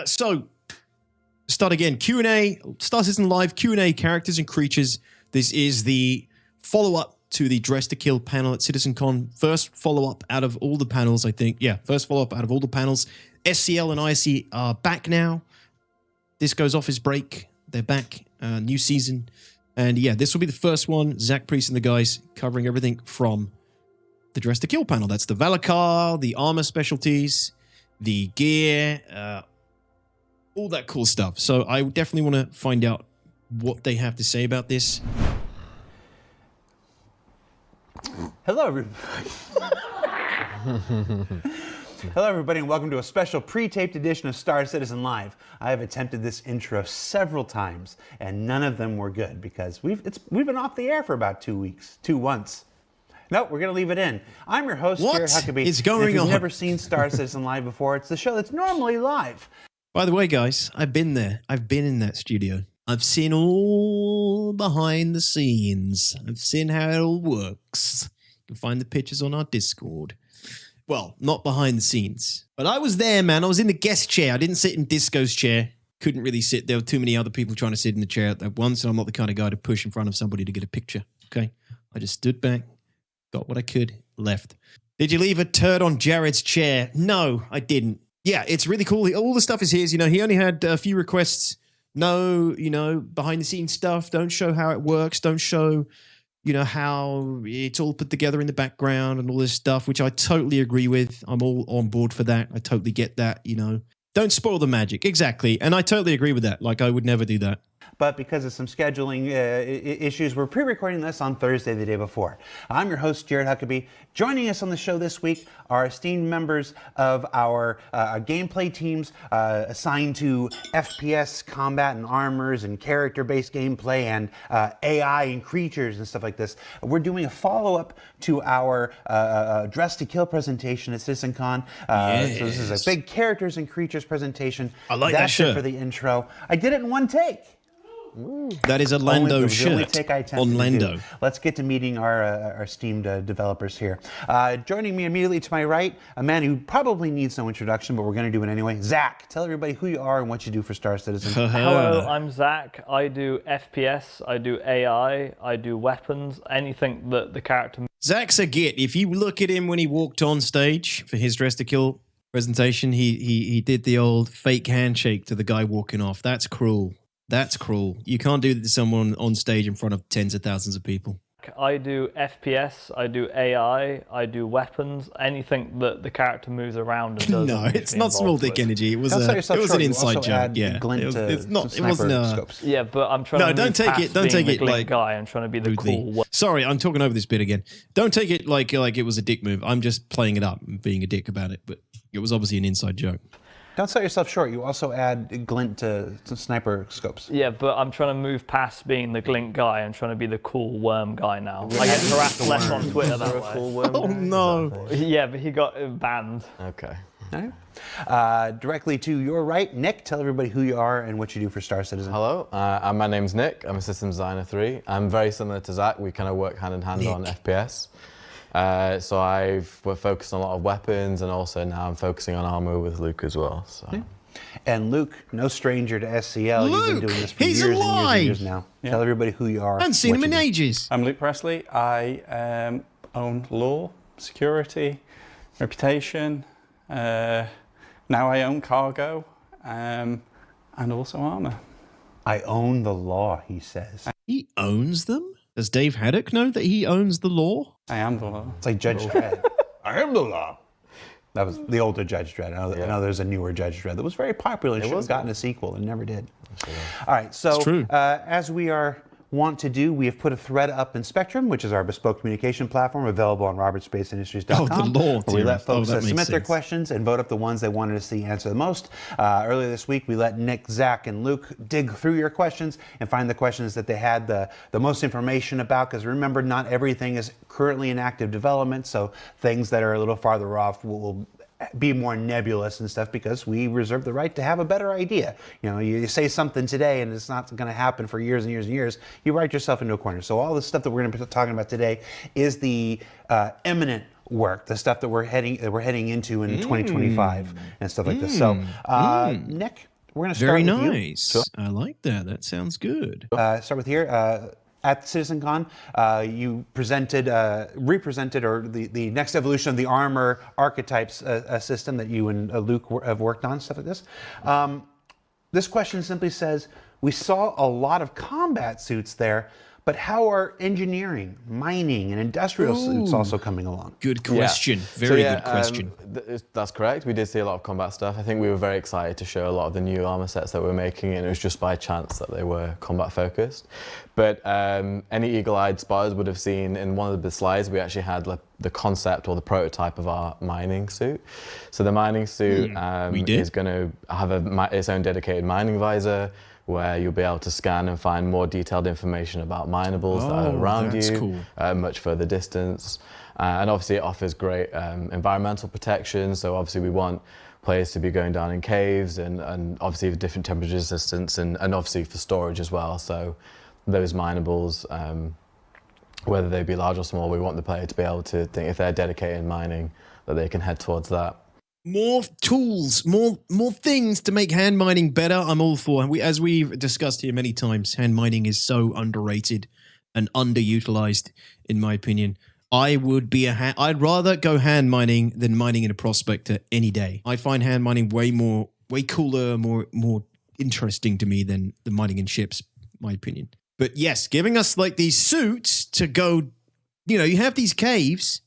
so start again. Q&A, Star Citizen Live Q&A, characters and creatures. This is the follow-up to the Dress to Kill panel at CitizenCon. First follow-up out of all the panels, I think. Yeah, first follow-up out of all the panels. SCL and IC are back now. This goes off his break. They're back. New season. And yeah, this will be the first one. Zach Priest and the guys covering everything from the Dress to Kill panel. That's the valakkar, the armor specialties, the gear, all that cool stuff. So I definitely want to find out what they have to say about this. Hello, everybody. Hello, everybody, and welcome to a special pre-taped edition of Star Citizen Live. I have attempted this intro several times, and none of them were good because we've been off the air for about 2 weeks, once. Nope, we're going to leave it in. I'm your host, Jared Huckabee. It's going on. If you've on? never seen Star Citizen Live before, it's the show that's normally live. By the way, guys, I've been there. I've been in that studio. I've seen all behind the scenes. I've seen how it all works. You can find the pictures on our Discord. Well, not behind the scenes. But I was there, man. I was in the guest chair. I didn't sit in Disco's chair. Couldn't really sit. There were too many other people trying to sit in the chair at once, and I'm not the kind of guy to push in front of somebody to get a picture. Okay? I just stood back, got what I could, left. Did you leave a turd on Jared's chair? No, I didn't. Yeah, it's really cool. All the stuff is his. You know, he only had a few requests. No, you know, behind the scenes stuff. Don't show how it works. Don't show, you know, how it's all put together in the background and all this stuff, which I totally agree with. I'm all on board for that. I totally get that, you know. Don't spoil the magic. Exactly. And I totally agree with that. Like, I would never do that. But because of some scheduling issues, we're pre-recording this on Thursday, the day before. I'm your host, Jared Huckabee. Joining us on the show this week are esteemed members of our gameplay teams assigned to FPS, combat and armors, and character-based gameplay, and AI and creatures and stuff like this. We're doing a follow-up to our Dress to Kill presentation at CitizenCon. Yes. So this is a big characters and creatures presentation. I like that shirt. That's it for the intro. I did it in one take. Ooh. That is a Lando shirt on Lando. Let's get to meeting our esteemed developers here. Joining me immediately to my right, a man who probably needs no introduction, but we're going to do it anyway. Zach, tell everybody who you are and what you do for Star Citizen. Hello, I'm Zach. I do FPS, I do AI, I do weapons, anything that the character... Zach's a git. If you look at him when he walked on stage for his Dress to Kill presentation, he did the old fake handshake to the guy walking off. That's cruel. That's cruel. You can't do that to someone on stage in front of tens of thousands of people. I do FPS, I do AI, I do weapons, anything that the character moves around and does. No, it's not small dick energy. It was an inside joke. Yeah, it wasn't. Scopes. Yeah, but I'm trying to don't take it like guy. I'm trying to be the cool. Sorry, I'm talking over this bit again. Don't take it like it was a dick move. I'm just playing it up and being a dick about it. But it was obviously an inside joke. Don't sell yourself short. You also add glint to sniper scopes. Yeah, but I'm trying to move past being the glint guy. I'm trying to be the cool worm guy now. I get harassed less on Twitter that way. Cool worm Oh, no. Yeah, but he got banned. Okay. Directly to your right, Nick, tell everybody who you are and what you do for Star Citizen. Hello, my name's Nick. I'm a systems designer 3. I'm very similar to Zach. We kind of work hand in hand on FPS. So we're focused on a lot of weapons, and also now I'm focusing on armor with Luke as well. So. Yeah. And Luke, no stranger to SCL. Luke, you've been doing this for he's years alive. and years and years now. Yeah. Tell everybody who you are. I haven't seen him in ages. I'm Luke Presley. I own law, security, reputation. Now I own cargo, and also armor. I own the law, he says. He owns them? Does Dave Haddock know that he owns the law? I am the law. It's like Judge Dredd. I am the law. That was the older Judge Dredd. I know there's a newer Judge Dredd that was very popular and should have gotten a sequel and never did. All right, so as we are want to do, we have put a thread up in Spectrum, which is our bespoke communication platform available on robertspaceindustries.com. Oh, the law. Where we let folks submit their questions and vote up the ones they wanted to see answer the most. Earlier this week, we let Nick, Zach, and Luke dig through your questions and find the questions that they had the most information about, because remember, not everything is currently in active development, so things that are a little farther off will be more nebulous and stuff, because we reserve the right to have a better idea. You know, you say something today and it's not going to happen for years and years and years, you write yourself into a corner. So all the stuff that we're going to be talking about today is the imminent work, the stuff that we're heading into in 2025 and stuff like this. So Nick, we're going to start Very with you. nice. I like that. That sounds good. Start with here. At CitizenCon, you represented the next evolution of the armor archetypes system that you and Luke have worked on, stuff like this. This question simply says, we saw a lot of combat suits there, but how are engineering, mining, and industrial suits also coming along? Good question. Very good question. That's correct. We did see a lot of combat stuff. I think we were very excited to show a lot of the new armor sets that we're making, and it was just by chance that they were combat focused. But any eagle-eyed spotters would have seen in one of the slides, we actually had the concept or the prototype of our mining suit. So the mining suit is going to have its own dedicated mining visor, where you'll be able to scan and find more detailed information about minables that are around you, much further distance. And obviously it offers great environmental protection. So obviously we want players to be going down in caves and obviously with different temperature resistance and obviously for storage as well. So those minables, whether they be large or small, we want the player to be able to think if they're dedicated in mining that they can head towards that. More tools, more things to make hand mining better. I'm all for. And as we've discussed here many times, hand mining is so underrated and underutilized, in my opinion. I would be I'd rather go hand mining than mining in a prospector any day. I find hand mining way cooler, more interesting to me than the mining in ships, my opinion. But yes, giving us like these suits to go, you have these caves.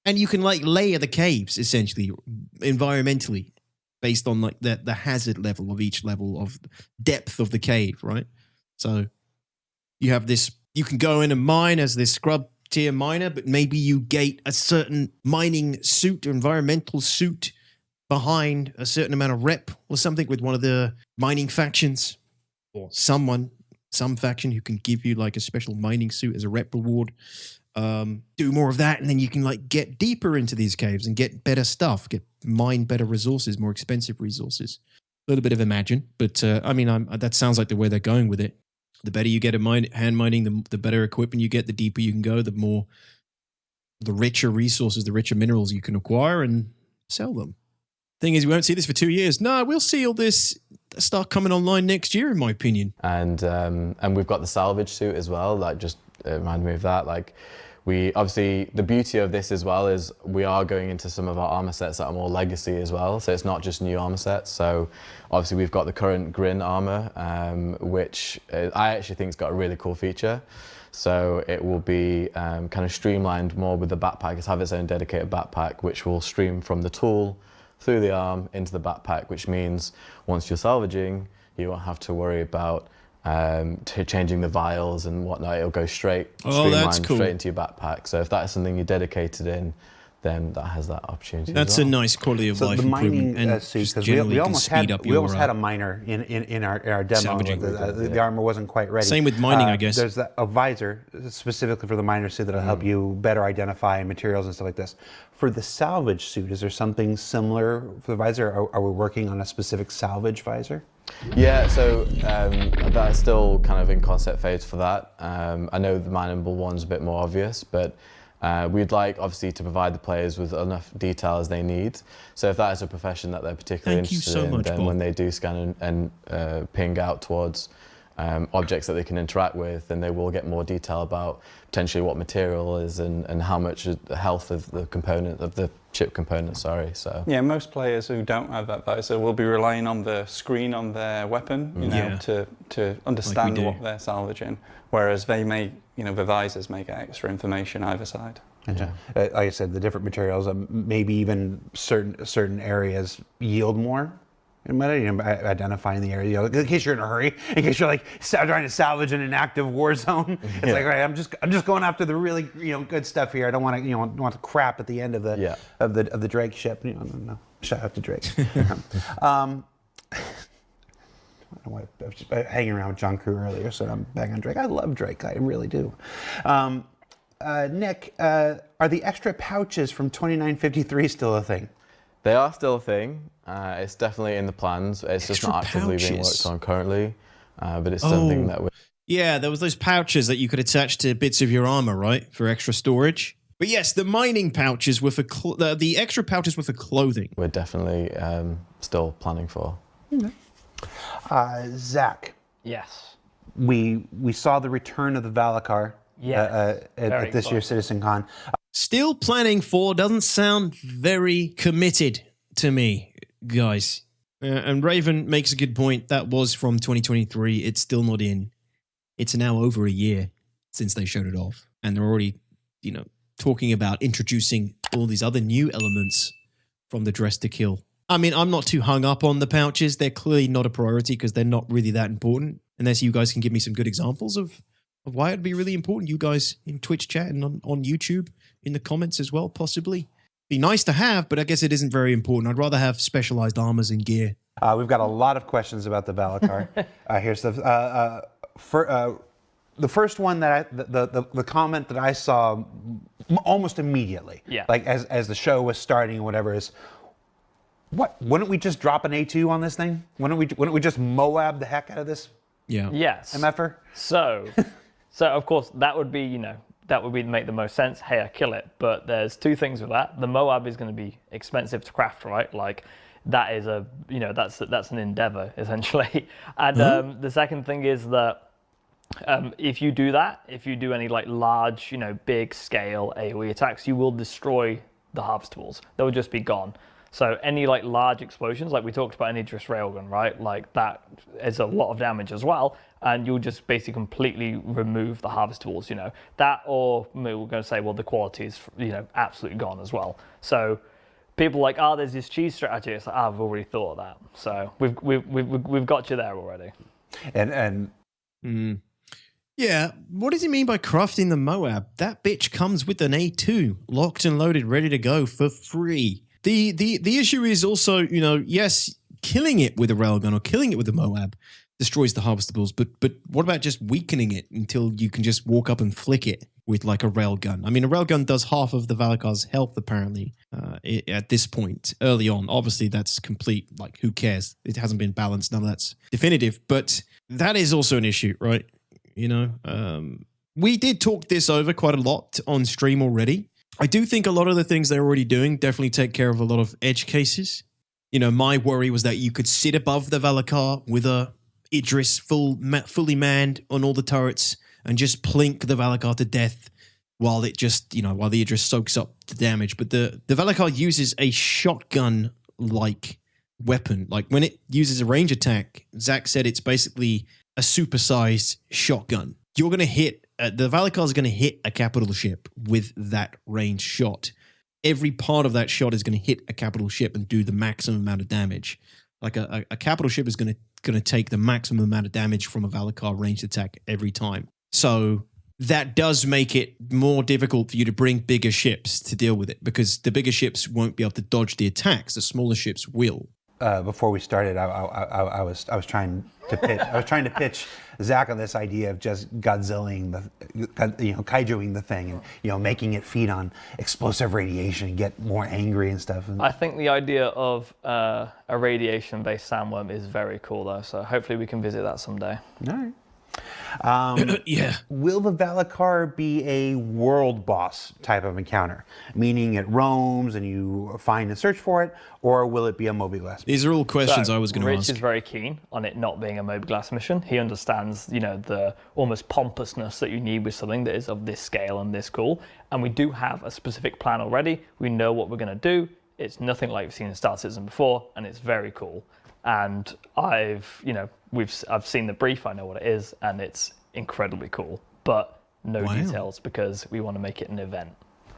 And you can like layer the caves essentially environmentally based on like the hazard level of each level of depth of the cave, right? So you have this, you can go in and mine as this scrub tier miner, but maybe you gate a certain mining suit or environmental suit behind a certain amount of rep or something with one of the mining factions or some faction who can give you like a special mining suit as a rep reward. Do more of that, and then you can like get deeper into these caves and get better stuff, mine better resources, more expensive resources. A little bit of imagine, but that sounds like the way they're going with it. The better you get at hand mining, the better equipment you get, the deeper you can go, the richer resources, the richer minerals you can acquire and sell them. Thing is, we won't see this for 2 years. No, we'll see all this stuff coming online next year, in my opinion. And we've got the salvage suit as well. Like, just remind me of that. Like, we obviously, the beauty of this as well is we are going into some of our armor sets that are more legacy as well. So it's not just new armor sets. So obviously we've got the current Grin armor, which I actually think has got a really cool feature. So it will be kind of streamlined more with the backpack. It's have its own dedicated backpack, which will stream from the tool through the arm into the backpack, which means once you're salvaging, you won't have to worry about changing the vials and whatnot. It'll go straight, streamlined, straight into your backpack. So if that is something you're dedicated in, then that has that opportunity. That's as well. A nice quality of life the improvement. Mining suit, because we almost had a miner in our demo. The armor wasn't quite ready. Same with mining, I guess. There's a visor specifically for the miner suit that'll help you better identify materials and stuff like this. For the salvage suit, is there something similar for the visor? Are we working on a specific salvage visor? Yeah, so that is still kind of in concept phase for that. I know the mineable one's a bit more obvious, but we'd like, obviously, to provide the players with enough detail as they need. So if that is a profession that they're particularly interested in, then when they do scan and ping out towards objects that they can interact with, then they will get more detail about potentially what material is and how much the health of the component, of the chip component, So yeah, most players who don't have that visor will be relying on the screen on their weapon, to understand what they're salvaging. Whereas they may, the visors may get extra information either side. Like I said, the different materials, maybe even certain areas yield more. Identifying the area, in case you're in a hurry, in case you're like trying to salvage in an active war zone. It's like, right, I'm just going after the really good stuff here. I don't want to want the crap at the end of the Drake ship. No. Shout out to Drake. I was hanging around with John Crew earlier, so I'm back on Drake. I love Drake, I really do. Nick, are the extra pouches from 2953 still a thing? They are still a thing. It's definitely in the plans. It's just not actively being worked on currently, but it's something that we're... Yeah, there was those pouches that you could attach to bits of your armor, right, for extra storage. But yes, the mining pouches were for the extra pouches were for clothing. We're definitely still planning for. Zach, Yes. we saw the return of the valakkar at this year's CitizenCon. Still planning for doesn't sound very committed to me, guys. And Raven makes a good point. That was from 2023. It's still not in. It's now over a year since they showed it off. And they're already, talking about introducing all these other new elements from the Dress to Kill. I mean, I'm not too hung up on the pouches. They're clearly not a priority because they're not really that important. Unless you guys can give me some good examples of why it'd be really important. You guys in Twitch chat and on YouTube in the comments as well, possibly. Be nice to have, but I guess it isn't very important. I'd rather have specialized armors and gear. We've got a lot of questions about the valakkar. Here's the first one that the comment that I saw almost immediately, like as the show was starting or whatever, is, wouldn't we just drop an A2 on this thing? Wouldn't we just Moab the heck out of this? Yeah. Yes. MFer? So of course that would be, make the most sense. Hey, I kill it. But there's two things with that. The Moab is going to be expensive to craft, right? Like that is that's an endeavor essentially. And the second thing is that if you do that, if you do any like large, big scale AoE attacks, you will destroy the harvestables. They will just be gone. So any like large explosions, like we talked about in Idris Railgun, right? Like that is a lot of damage as well. And you'll just basically completely remove the harvestables, That, or we're going to say, well, the quality is, absolutely gone as well. So people are like, there's this cheese strategy. It's like, I've already thought of that. So we've got you there already. Yeah, what does he mean by crafting the Moab? That bitch comes with an A2, locked and loaded, ready to go for free. The issue is also, yes, killing it with a railgun or killing it with a Moab destroys the harvestables, but what about just weakening it until you can just walk up and flick it with like a railgun? I mean, a railgun does half of the Valakkar's health apparently at this point early on. Obviously, that's complete, like, who cares? It hasn't been balanced. None of that's definitive, but that is also an issue, right? We did talk this over quite a lot on stream already. I do think a lot of the things they're already doing definitely take care of a lot of edge cases. My worry was that you could sit above the valakkar with a Idris fully manned on all the turrets and just plink the valakkar to death while it just, while the Idris soaks up the damage. But the valakkar uses a shotgun-like weapon. Like when it uses a range attack, Zach said it's basically a supersized shotgun. You're going to hit, the valakkar is going to hit a capital ship with that range shot. Every part of that shot is going to hit a capital ship and do the maximum amount of damage. Like a capital ship is going to take the maximum amount of damage from a valakkar ranged attack every time. So that does make it more difficult for you to bring bigger ships to deal with it, because the bigger ships won't be able to dodge the attacks. The smaller ships will. Before we started, I was trying to pitch Zach on this idea of just Godzillaing kaijuing the thing, and making it feed on explosive radiation and get more angry and stuff. I think the idea of a radiation-based sandworm is very cool, though. So hopefully we can visit that someday. All right. Yeah. Will the valakkar be a world boss type of encounter, meaning it roams and you find and search for it, or will it be a mobiGlas? These are all questions I was going to ask. Rich is very keen on it not being a mobiGlas mission. He understands, the almost pompousness that you need with something that is of this scale and this cool. And we do have a specific plan already. We know what we're going to do. It's nothing like we've seen in Star Citizen before, and it's very cool. And I've seen the brief, I know what it is, and it's incredibly cool, but no details because we want to make it an event.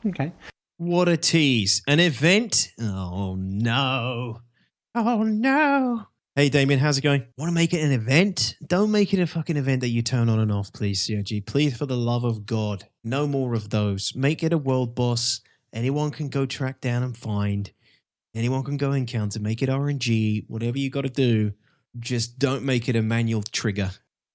Okay. What a tease. An event? Oh, no. Oh, no. Hey, Damien, how's it going? Want to make it an event? Don't make it a fucking event that you turn on and off, please, COG. Please, for the love of God. No more of those. Make it a world boss. Anyone can go track down and find. Anyone can go encounter, make it RNG, whatever you got to do. Just don't make it a manual trigger.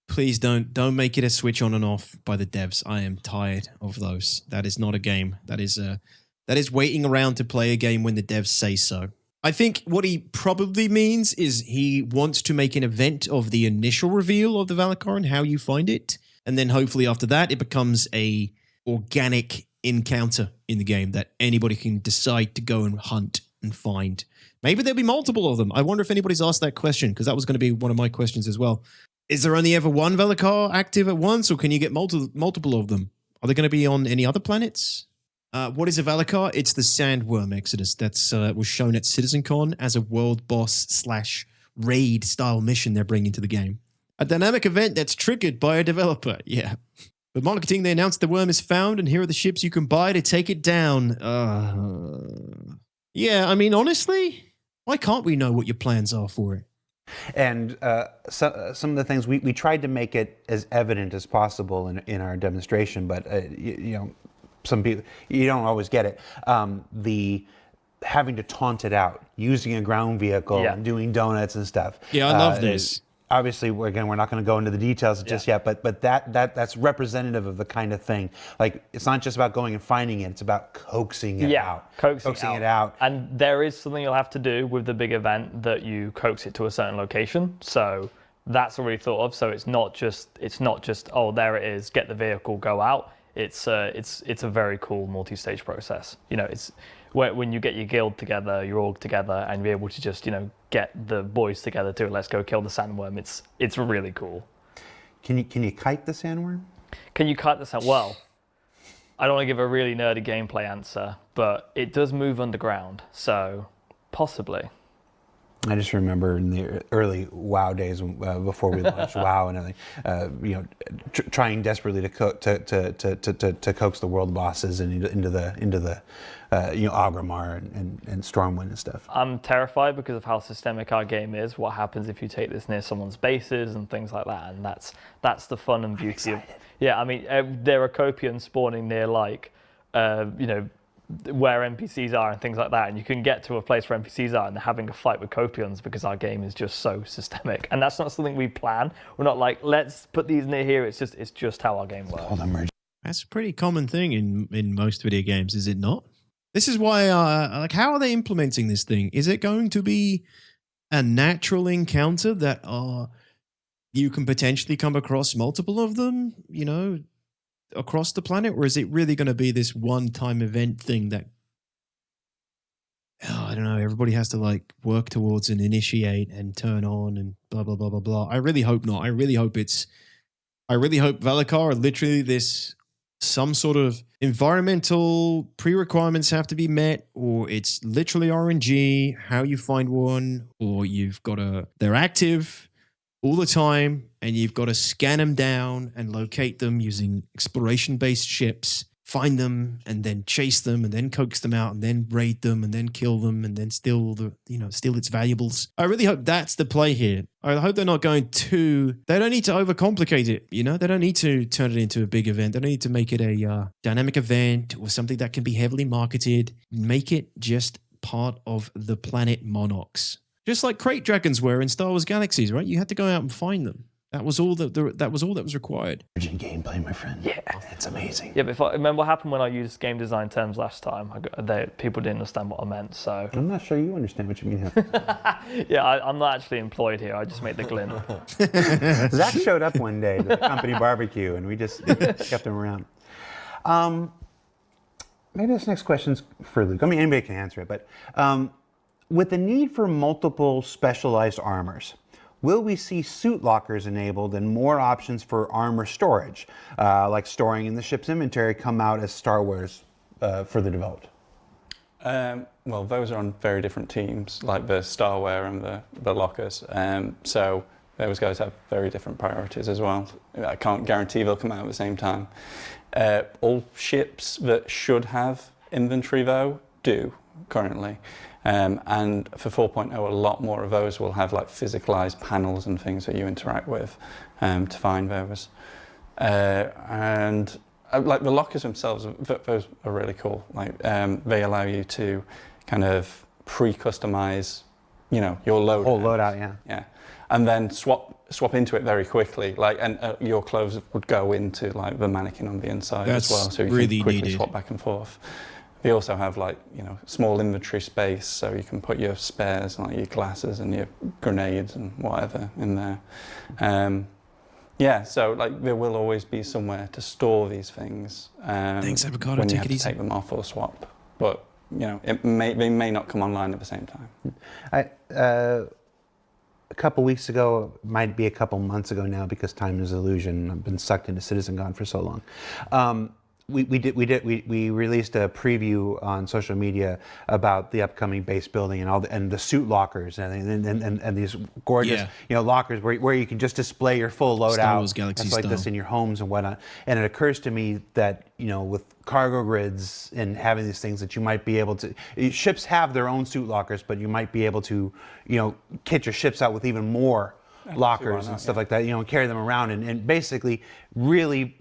Please don't make it a switch on and off by the devs. I am tired of those. That is not a game. That is waiting around to play a game when the devs say so. I think what he probably means is he wants to make an event of the initial reveal of the valakkar and how you find it. And then hopefully after that, it becomes a organic encounter in the game that anybody can decide to go and hunt and find. Maybe there'll be multiple of them. I wonder if anybody's asked that question, because that was going to be one of my questions as well. Is there only ever one valakkar active at once, or can you get multiple of them? Are they going to be on any other planets? What is a valakkar? It's the sandworm Exodus that's was shown at CitizenCon as a world boss / raid style mission they're bringing to the game. A dynamic event that's triggered by a developer. Yeah. But marketing, they announced the worm is found, and here are the ships you can buy to take it down. Yeah, I mean, honestly, why can't we know what your plans are for it? And some of the things we tried to make it as evident as possible in our demonstration, but some people, you don't always get it. The having to taunt it out, using a ground vehicle and doing donuts and stuff. Yeah, I love this. Obviously, we're not going to go into the details just yet, but that's representative of the kind of thing. Like, it's not just about going and finding it; it's about coaxing it out. Coaxing it out. And there is something you'll have to do with the big event that you coax it to a certain location. So that's already thought of. So it's not just oh, there it is, get the vehicle, go out. It's a very cool multi-stage process. It's when you get your guild together, your org together, and you're able to just get the boys together to let's go kill the sandworm. It's really cool. Can you kite the sandworm? Can you kite the sandworm? Well, I don't want to give a really nerdy gameplay answer, but it does move underground, so possibly. I just remember in the early WoW days, before we launched WoW and everything, trying desperately to coax the world bosses and into the Agrimar and Stormwind and stuff. I'm terrified because of how systemic our game is. What happens if you take this near someone's bases and things like that? And that's the fun and beauty of. Yeah, I mean, there are Copians spawning near where NPCs are and things like that, and you can get to a place where NPCs are and they're having a fight with Copians because our game is just so systemic, and that's not something we plan. We're not like, let's put these near here. It's just how our game works. That's a pretty common thing in most video games, is it not? This is why, how are they implementing this thing? Is it going to be a natural encounter that you can potentially come across multiple of them, across the planet, or is it really going to be this one-time event thing that I don't know, everybody has to work towards and initiate and turn on and blah blah blah blah blah? I really hope not. I really hope valakkar are literally this some sort of environmental pre-requirements have to be met, or it's literally RNG, how you find one, or they're active all the time, and you've got to scan them down and locate them using exploration-based ships, find them, and then chase them, and then coax them out, and then raid them, and then kill them, and then steal its valuables. I really hope that's the play here. I hope they're not going they don't need to overcomplicate it, They don't need to turn it into a big event. They don't need to make it a dynamic event or something that can be heavily marketed. Make it just part of the planet monarchs. Just like crate dragons were in Star Wars Galaxies, right? You had to go out and find them. That was all that was required. Gameplay, my friend. Yeah, it's amazing. Yeah, but if I remember what happened when I used game design terms last time, people didn't understand what I meant. So I'm not sure you understand what you mean. Yeah, I'm not actually employed here. I just make the glint. Zach showed up one day to the company barbecue, and we just kept him around. Maybe this next question's for Luke. I mean, anybody can answer it, but with the need for multiple specialized armors, will we see suit lockers enabled and more options for armor storage, like storing in the ship's inventory, come out as Star Wars further developed? Well, those are on very different teams, like the Starware and the lockers. So those guys have very different priorities as well. I can't guarantee they'll come out at the same time. All ships that should have inventory, though, do currently. And for 4.0, a lot more of those will have physicalized panels and things that you interact with to find those. And the lockers themselves, those are really cool. They allow you to kind of pre-customize, your loadout. Whole loadout, yeah. Yeah, and then swap into it very quickly. And your clothes would go into the mannequin on the inside as well, so you really can quickly needed. swap back and forth. They also have small inventory space, so you can put your spares, your glasses and your grenades and whatever in there. So there will always be somewhere to store these things. Thanks, Avocado. When you Take have it to easy. take them off or swap. But they may not come online at the same time. A couple weeks ago, might be a couple months ago now, because time is illusion. I've been sucked into CitizenCon for so long. We released a preview on social media about the upcoming base building and the suit lockers and these gorgeous lockers where you can just display your full loadout. Star Wars Galaxy like this in your homes and whatnot. And it occurs to me that with cargo grids and having these things, that you might be able to. Ships have their own suit lockers, but you might be able to kit your ships out with even more lockers and stuff like that. And carry them around and basically really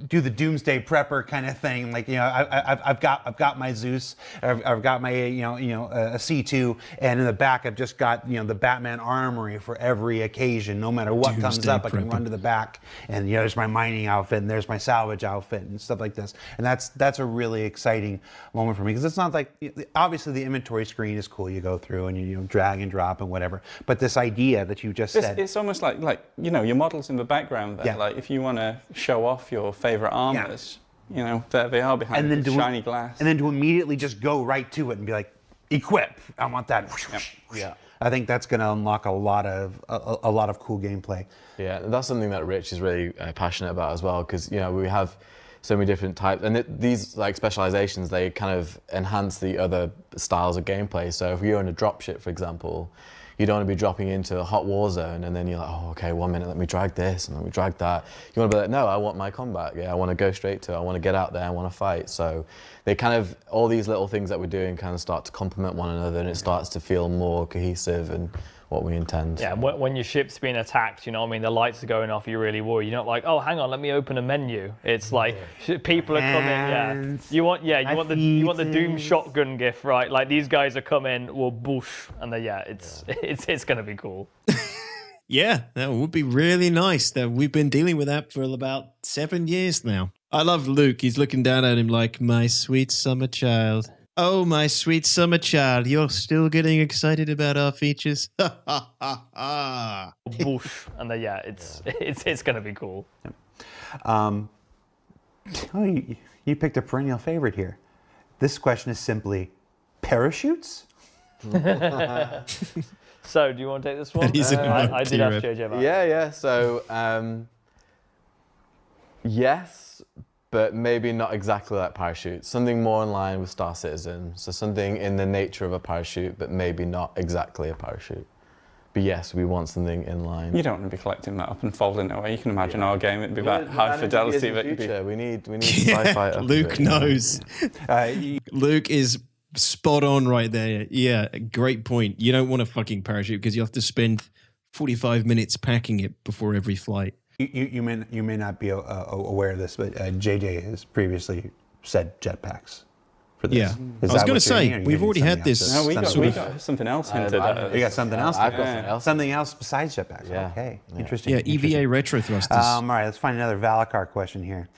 do the doomsday prepper kind of thing. Like, I've got my Zeus, I've got my a C2, and in the back I've just got the Batman armory for every occasion. No matter what comes up, I can run to the back, and there's my mining outfit, and there's my salvage outfit, and stuff like this. And that's a really exciting moment for me, because it's not like, obviously the inventory screen is cool. You go through and you drag and drop and whatever. But this idea that you just said, it's almost like your models in the background there. Like if you want to show off your favorite armors, there they are behind the shiny glass. And then to immediately just go right to it and be like, equip, I want that. Yeah. I think that's going to unlock a lot of cool gameplay. Yeah, and that's something that Rich is really passionate about as well, because we have so many different types, and these like specializations, they kind of enhance the other styles of gameplay. So if you're in a dropship, for example, you don't want to be dropping into a hot war zone and then you're like, oh, okay, 1 minute, let me drag this and let me drag that. You want to be like, no, I want my combat. I want to go straight to it. I want to get out there. I want to fight. So they kind of, all these little things that we're doing kind of start to complement one another, and it starts to feel more cohesive and what we intend. Yeah, when your ship's being attacked, the lights are going off, you're really worried. You're not like, oh, hang on, let me open a menu. It's like people are coming. Yeah, you want the Doom shotgun gif, right? Like these guys are coming, well, boosh, and then it's gonna be cool. Yeah, that would be really nice. That we've been dealing with that for about 7 years now. I love Luke. He's looking down at him like, my sweet summer child. Oh, my sweet summer child, you're still getting excited about our features? Ha ha ha ha. Boosh. And then, it's going to be cool. You picked a perennial favorite here. This question is simply, parachutes? So, do you want to take this one? I did ask JJ about it. Yeah. So, yes. But maybe not exactly like parachutes. Something more in line with Star Citizen. So something in the nature of a parachute, but maybe not exactly a parachute. But yes, we want something in line. You don't want to be collecting that up and folding it away. You can imagine our game, it'd be that high fidelity. We need sci-fi. Luke knows. Luke is spot on right there. Yeah, great point. You don't want a fucking parachute because you have to spend 45 minutes packing it before every flight. You may not be aware of this, but JJ has previously said jetpacks for this. Yeah, I was going to say, we've already had this. No, we got something else hinted at. You got something else? I've got something else. Something else besides jetpacks? Yeah. Okay, interesting. Yeah, EVA retro thrusters. All right, let's find another valakkar question here.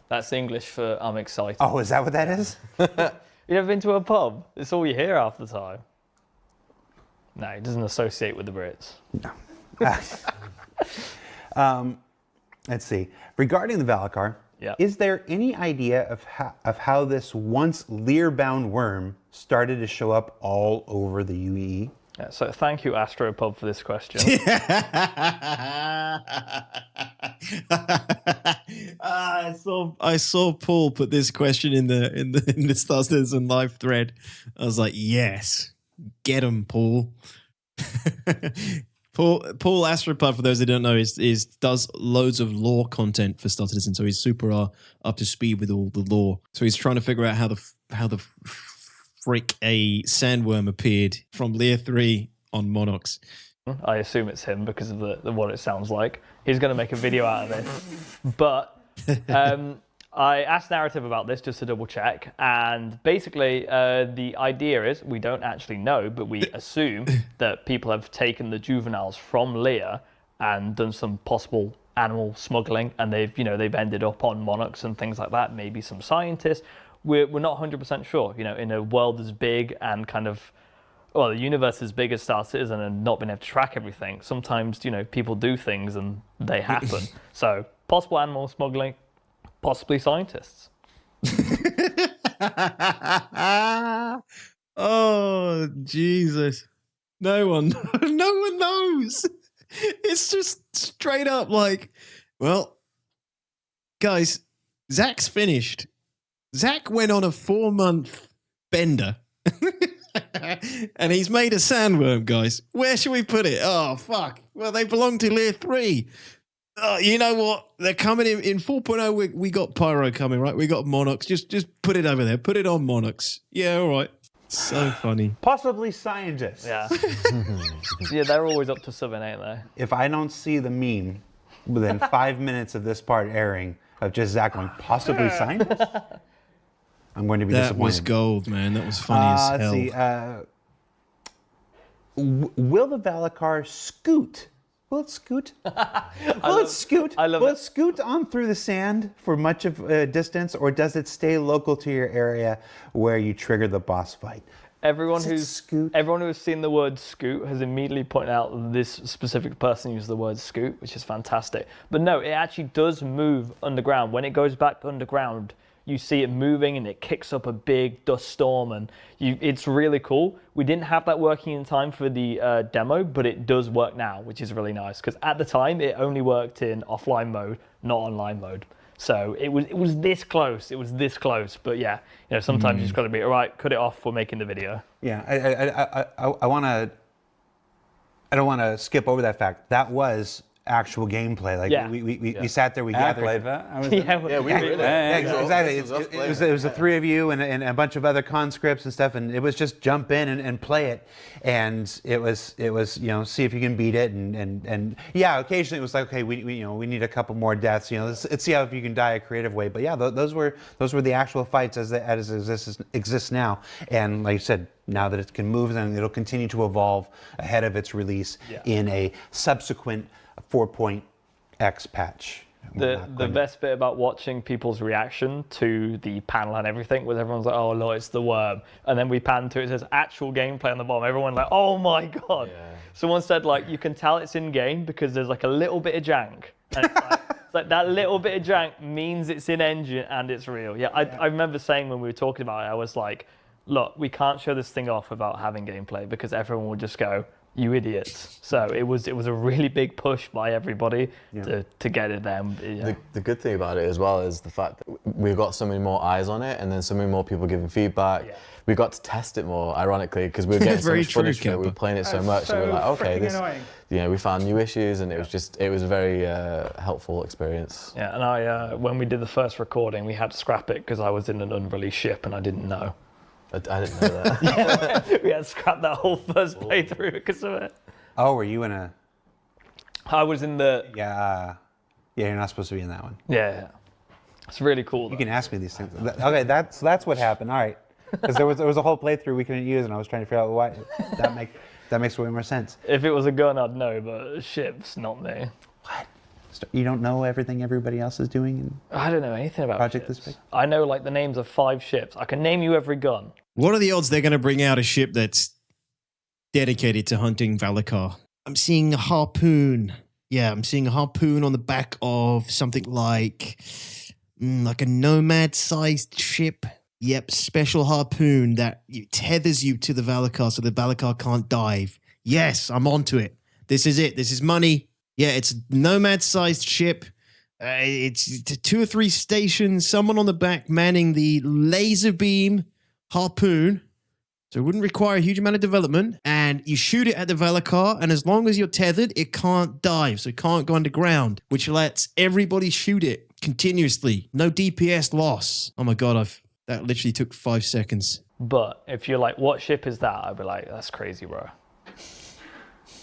That's English for I'm excited. Oh, is that what that is? You ever been to a pub? It's all you hear half the time. No, it doesn't associate with the Brits. No. Let's see. Regarding the valakkar, is there any idea of how this once Lear-bound worm started to show up all over the UEE? Yeah, so thank you, Astropub, for this question. I saw Paul put this question in the Star Citizen live thread. I was like, yes, get him, Paul. Paul Astropub, for those that don't know, is does loads of lore content for Star Citizen, so he's super up to speed with all the lore. So he's trying to figure out how the frick a sandworm appeared from Lear 3 on Monarchs. I assume it's him because of the what it sounds like. He's going to make a video out of this, but I asked Narrative about this just to double check, and basically the idea is we don't actually know, but we assume that people have taken the juveniles from Lear and done some possible animal smuggling, and they've ended up on Monarchs and things like that. Maybe some scientists. We're not 100% sure. In a world as big and the universe as big as Star Citizen and not being able to track everything. Sometimes people do things and they happen. So possible animal smuggling. Possibly scientists. Oh, Jesus. No one knows. It's just straight up like, well, guys, Zach's finished. Zach went on a 4-month bender. And he's made a sandworm, guys. Where should we put it? Oh, fuck. Well, they belong to Layer 3. You know what? They're coming in 4.0. We got Pyro coming, right? We got Monarchs. Just put it over there. Put it on Monarchs. Yeah, all right. So funny. Possibly scientists. Yeah. Yeah, they're always up to something, ain't they? If I don't see the meme within 5 minutes of this part airing of just Zach going, possibly scientists, I'm going to be disappointed. That was gold, man. That was funny as hell. Let's see. Will the valakkar scoot? Will it scoot? Will it scoot? Will it scoot on through the sand for much of a distance, or does it stay local to your area where you trigger the boss fight? Everyone who's seen the word scoot has immediately pointed out that this specific person used the word scoot, which is fantastic. But no, it actually does move underground. When it goes back underground, you see it moving and it kicks up a big dust storm, and it's really cool. We didn't have that working in time for the demo, but it does work now, which is really nice, because at the time it only worked in offline mode, not online mode. So it was this close. It was this close. But yeah, sometimes you just got to be, all right, cut it off. We're making the video. Yeah, I don't want to skip over that fact. That was actual gameplay. Like we sat there, we gathered. I played that. Exactly. It was the three of you and a bunch of other conscripts and stuff, and it was just jump in and play it, and it was see if you can beat it, and yeah, occasionally it was like, okay, we need a couple more deaths, let's see how if you can die a creative way, but yeah, those were the actual fights as exist now, and like I said, now that it can move, and it'll continue to evolve ahead of its release in a subsequent 4.x patch. The best bit about watching people's reaction to the panel and everything was everyone's like, oh, no, it's the worm. And then we pan to it says actual gameplay on the bottom. Everyone like, oh my God. Yeah. Someone said, like, you can tell it's in game because there's like a little bit of jank. And it's like that little bit of jank means it's in engine and it's real. Yeah, I remember saying when we were talking about it, I was like, look, we can't show this thing off without having gameplay because everyone will just go, you idiots. So it was a really big push by everybody to get it there. Yeah. The good thing about it as well is the fact that we've got so many more eyes on it, and then so many more people giving feedback. Yeah. We got to test it more, ironically, because we were getting so much footage from it. We were playing it so much, and we were like, okay, this. We found new issues, and it was a very helpful experience. Yeah, and I when we did the first recording, we had to scrap it because I was in an unreleased ship and I didn't know. I didn't know that. We had to scrap that whole first playthrough because of it. Oh, were you in a... I was in the... Yeah, you're not supposed to be in that one. Yeah. It's really cool, though. You can ask me these things. Okay, that's what happened. All right. Because there was a whole playthrough we couldn't use, and I was trying to figure out why. That makes way more sense. If it was a gun, I'd know, but ships, not me. What? You don't know everything everybody else is doing? I don't know anything about Project ships. This big? I know like the names of 5 ships. I can name you every gun. What are the odds they're going to bring out a ship that's dedicated to hunting valakkar? I'm seeing a harpoon. Yeah, I'm seeing a harpoon on the back of something like a nomad-sized ship. Yep, special harpoon that tethers you to the valakkar so the valakkar can't dive. Yes, I'm onto it. This is it. This is money. Yeah, it's a nomad-sized ship. It's 2 or 3 stations, someone on the back manning the laser beam harpoon. So it wouldn't require a huge amount of development. And you shoot it at the valakkar, and as long as you're tethered, it can't dive, so it can't go underground, which lets everybody shoot it continuously. No DPS loss. Oh my God, that literally took 5 seconds. But if you're like, what ship is that? I'd be like, that's crazy, bro.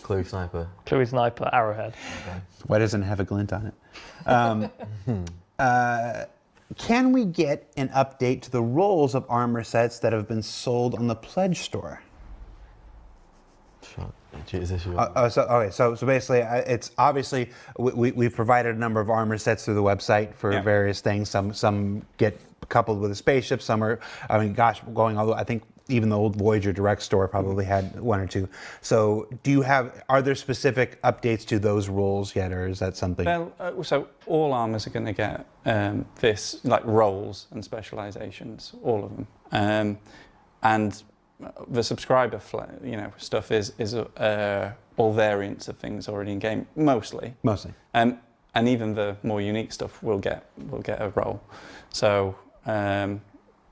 Clue Sniper, Arrowhead. Okay. Why doesn't it have a glint on it? Can we get an update to the rolls of armor sets that have been sold on the Pledge store? Sure. So basically, it's obviously we've provided a number of armor sets through the website for various things. Some get coupled with a spaceship. Some are, going all the way. I think even the old Voyager Direct store probably had one or two. So are there specific updates to those roles yet, or is that something? Well, so all armors are going to get this, like roles and specializations, all of them. And the subscriber stuff is all variants of things already in game, mostly. And even the more unique stuff will get a role. So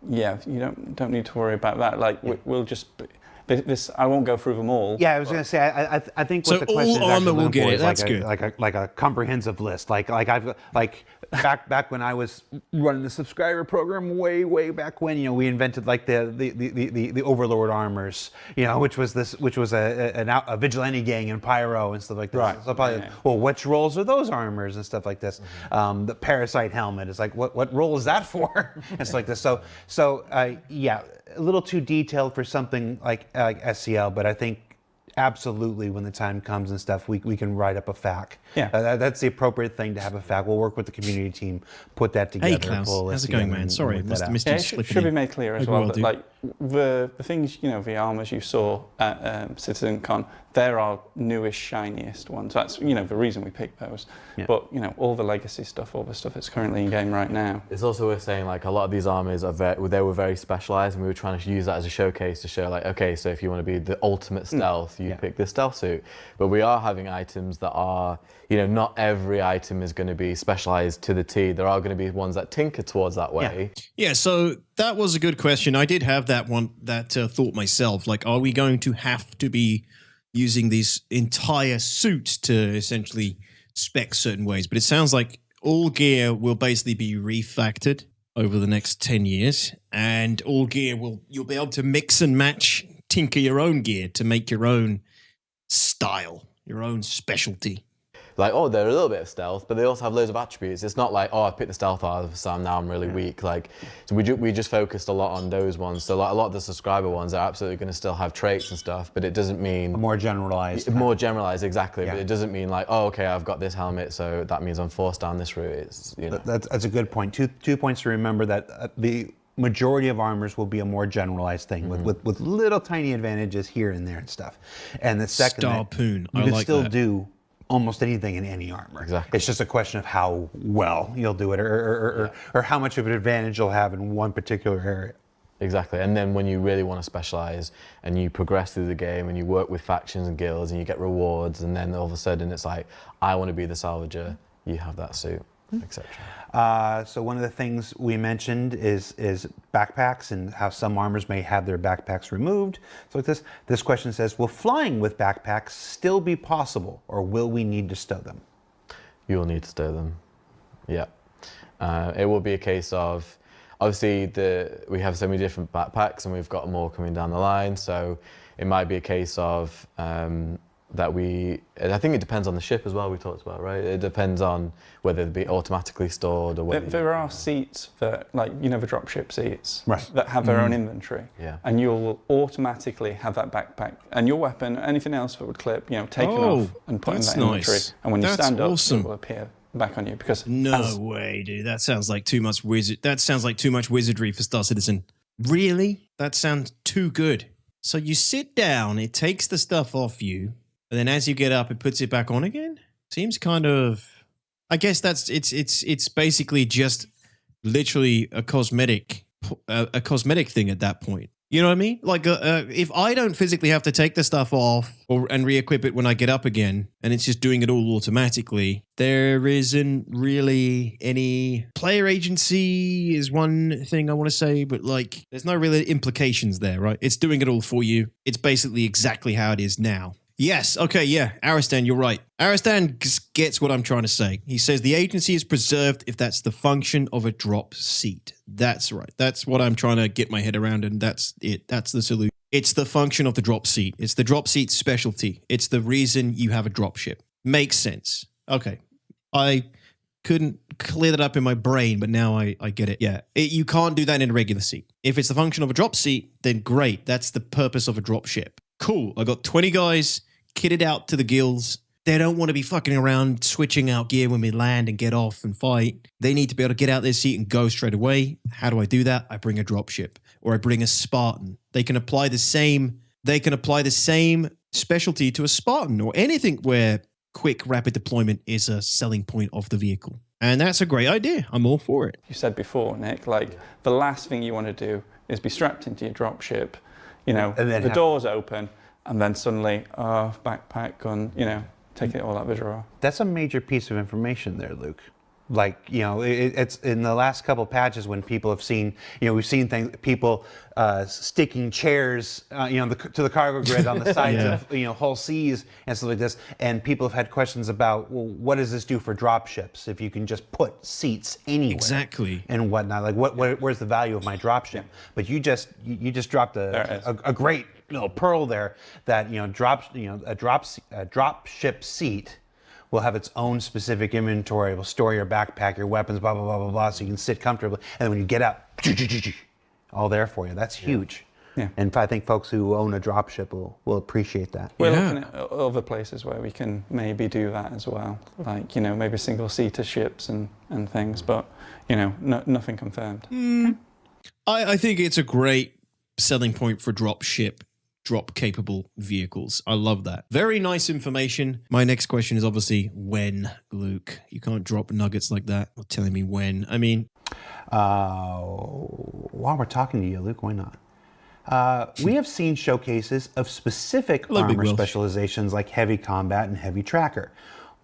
yeah, you don't need to worry about that. Like we'll just this. I won't go through them all. Yeah, I was going to say. I think what so the question all is armor actually will get it. That's like good. like a comprehensive list. Like I've back when I was running the subscriber program way back when, we invented like the Overlord armors, which was a vigilante gang in Pyro and stuff like this. Right. So probably, well, which roles are those armors and stuff like this? The Parasite helmet is like, what role is that for? And stuff like this. So yeah, a little too detailed for something like SCL, but I think absolutely when the time comes and stuff, we can write up a FAQ. Yeah. That's the appropriate thing to have a FAQ. We'll work with the community team, put that together. Hey Klaus, how's it going, man? Sorry, missed you it should be made clear as well that like the things, the armors you saw at CitizenCon, they're our newest, shiniest ones. That's the reason we picked those. Yeah. But all the legacy stuff, all the stuff that's currently in game right now. It's also worth saying like a lot of these armors they were very specialized, and we were trying to use that as a showcase to show like, okay, so if you want to be the ultimate stealth, you pick this stealth suit. But we are having items that are, not every item is going to be specialized to the T. There are going to be ones that tinker towards that way. Yeah, so that was a good question. I did have that thought myself. Like, are we going to have to be using these entire suits to essentially spec certain ways? But it sounds like all gear will basically be refactored over the next 10 years, and all gear you'll be able to mix and match, tinker your own gear to make your own style, your own specialty. Like, they're a little bit of stealth, but they also have loads of attributes. It's not like, I picked the stealth out, so now I'm really weak. Like, so we just focused a lot on those ones. So like a lot of the subscriber ones are absolutely going to still have traits and stuff, but it doesn't mean more generalized. More generalized, exactly. Yeah. But it doesn't mean like, okay, I've got this helmet, so that means I'm forced down this route. It's That's a good point. Two points to remember, that the majority of armors will be a more generalized thing with little tiny advantages here and there and stuff. And the second, Starpoon. You can still do almost anything in any armor. Exactly. It's just a question of how well you'll do it, or how much of an advantage you'll have in one particular area. Exactly. And then when you really want to specialize and you progress through the game and you work with factions and guilds and you get rewards, and then all of a sudden it's like, I want to be the salvager, you have that suit, etc. So one of the things we mentioned is backpacks, and how some armors may have their backpacks removed. So like this question says, will flying with backpacks still be possible, or will we need to stow them? You'll need to stow them. Yeah. It will be a case of, obviously we have so many different backpacks and we've got more coming down the line. So it might be a case of I think it depends on the ship as well, we talked about, right? It depends on whether they be automatically stored or whether... There are seats that, like, the dropship seats, right, that have their own inventory. Yeah. And you'll automatically have that backpack and your weapon, anything else that would clip, taken off and put in that inventory. And when you stand up, it will appear back on you, because... No way, dude. That sounds like too much wizardry for Star Citizen. Really? That sounds too good. So you sit down, it takes the stuff off you, and then as you get up, it puts it back on again? Seems kind of... I guess it's basically just literally a cosmetic thing at that point. You know what I mean? Like, if I don't physically have to take the stuff off and re-equip it when I get up again, and it's just doing it all automatically, there isn't really any... Player agency is one thing I want to say, but like, there's no real implications there, right? It's doing it all for you. It's basically exactly how it is now. Yes, okay, yeah, Aristan, you're right. Aristan gets what I'm trying to say. He says the agency is preserved if that's the function of a drop seat. That's right. That's what I'm trying to get my head around, and that's it. That's the solution. It's the function of the drop seat. It's the drop seat specialty. It's the reason you have a drop ship. Makes sense. Okay. I couldn't clear that up in my brain, but now I get it. Yeah, you can't do that in a regular seat. If it's the function of a drop seat, then great. That's the purpose of a drop ship. Cool. I got 20 guys kitted out to the guilds. They don't want to be fucking around switching out gear when we land and get off and fight. They need to be able to get out their seat and go straight away. How do I do that? I bring a dropship. or I bring a Spartan. They can apply the same specialty to a Spartan or anything where quick, rapid deployment is a selling point of the vehicle. And that's a great idea. I'm all for it. You said before, Nick, like the last thing you want to do is be strapped into your dropship, you know, and then the doors open, and then suddenly, backpack, gun, you know, take it all out of the drawer. That's a major piece of information there, Luke. Like, you know, it's in the last couple patches when people have seen, you know, we've seen things, people sticking chairs, you know, to the cargo grid on the sides of, you know, Hull C's and stuff like this. And people have had questions about, well, what does this do for drop ships if you can just put seats anywhere? Exactly. And whatnot. Like, where's the value of my drop ship? But you just dropped a great little pearl there that, you know, a drop ship seat will have its own specific inventory. It will store your backpack, your weapons, blah, blah, blah, blah, blah, so you can sit comfortably. And then when you get out, all there for you. That's huge. Yeah. And I think folks who own a dropship will appreciate that. We're looking at other places where we can maybe do that as well. Like, you know, maybe single-seater ships and things, but, you know, nothing confirmed. I think it's a great selling point for drop-capable vehicles. I love that. Very nice information. My next question is obviously when, Luke? You can't drop nuggets like that. You're telling me when. I mean... while we're talking to you, Luke, why not? We have seen showcases of specific armor specializations like heavy combat and heavy tracker.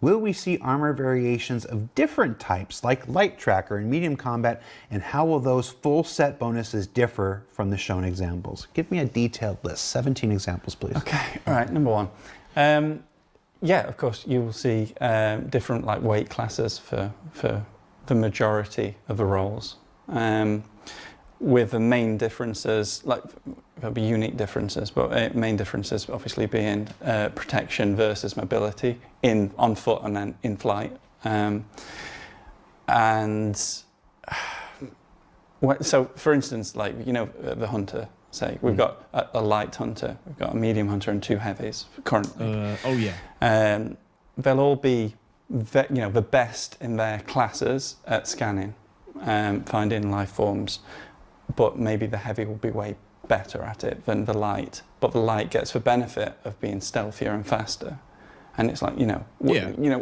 Will we see armor variations of different types like light tracker and medium combat, and how will those full set bonuses differ from the shown examples? Give me a detailed list, 17 examples, please. Okay, all right, number one. Yeah, of course, you will see different like weight classes for the majority of the roles. With the main differences, like there'll be unique differences, but main differences obviously being protection versus mobility on foot and then in flight. So for instance, like, you know, the hunter, say, we've got a light hunter, we've got a medium hunter and two heavies currently. They'll all be the best in their classes at scanning, finding life forms. But maybe the heavy will be way better at it than the light. But the light gets the benefit of being stealthier and faster. And it's like, you know,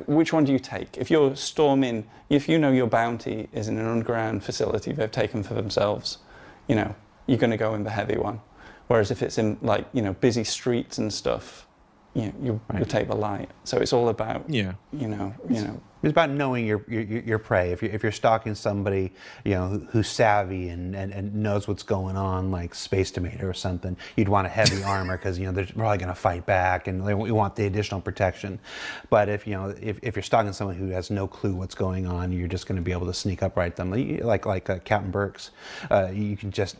which one do you take? If you're storming, if you know your bounty is in an underground facility they've taken for themselves, you know, you're going to go in the heavy one. Whereas if it's in, like, you know, busy streets and stuff, you take the light. So it's all about, you know. It's about knowing your prey. If you're stalking somebody, you know, who's savvy and knows what's going on, like Space Tomato or something, you'd want a heavy armor because, you know, they're probably going to fight back, and you want the additional protection. But if you're stalking someone who has no clue what's going on, you're just going to be able to sneak up right them, like Captain Burks. You can just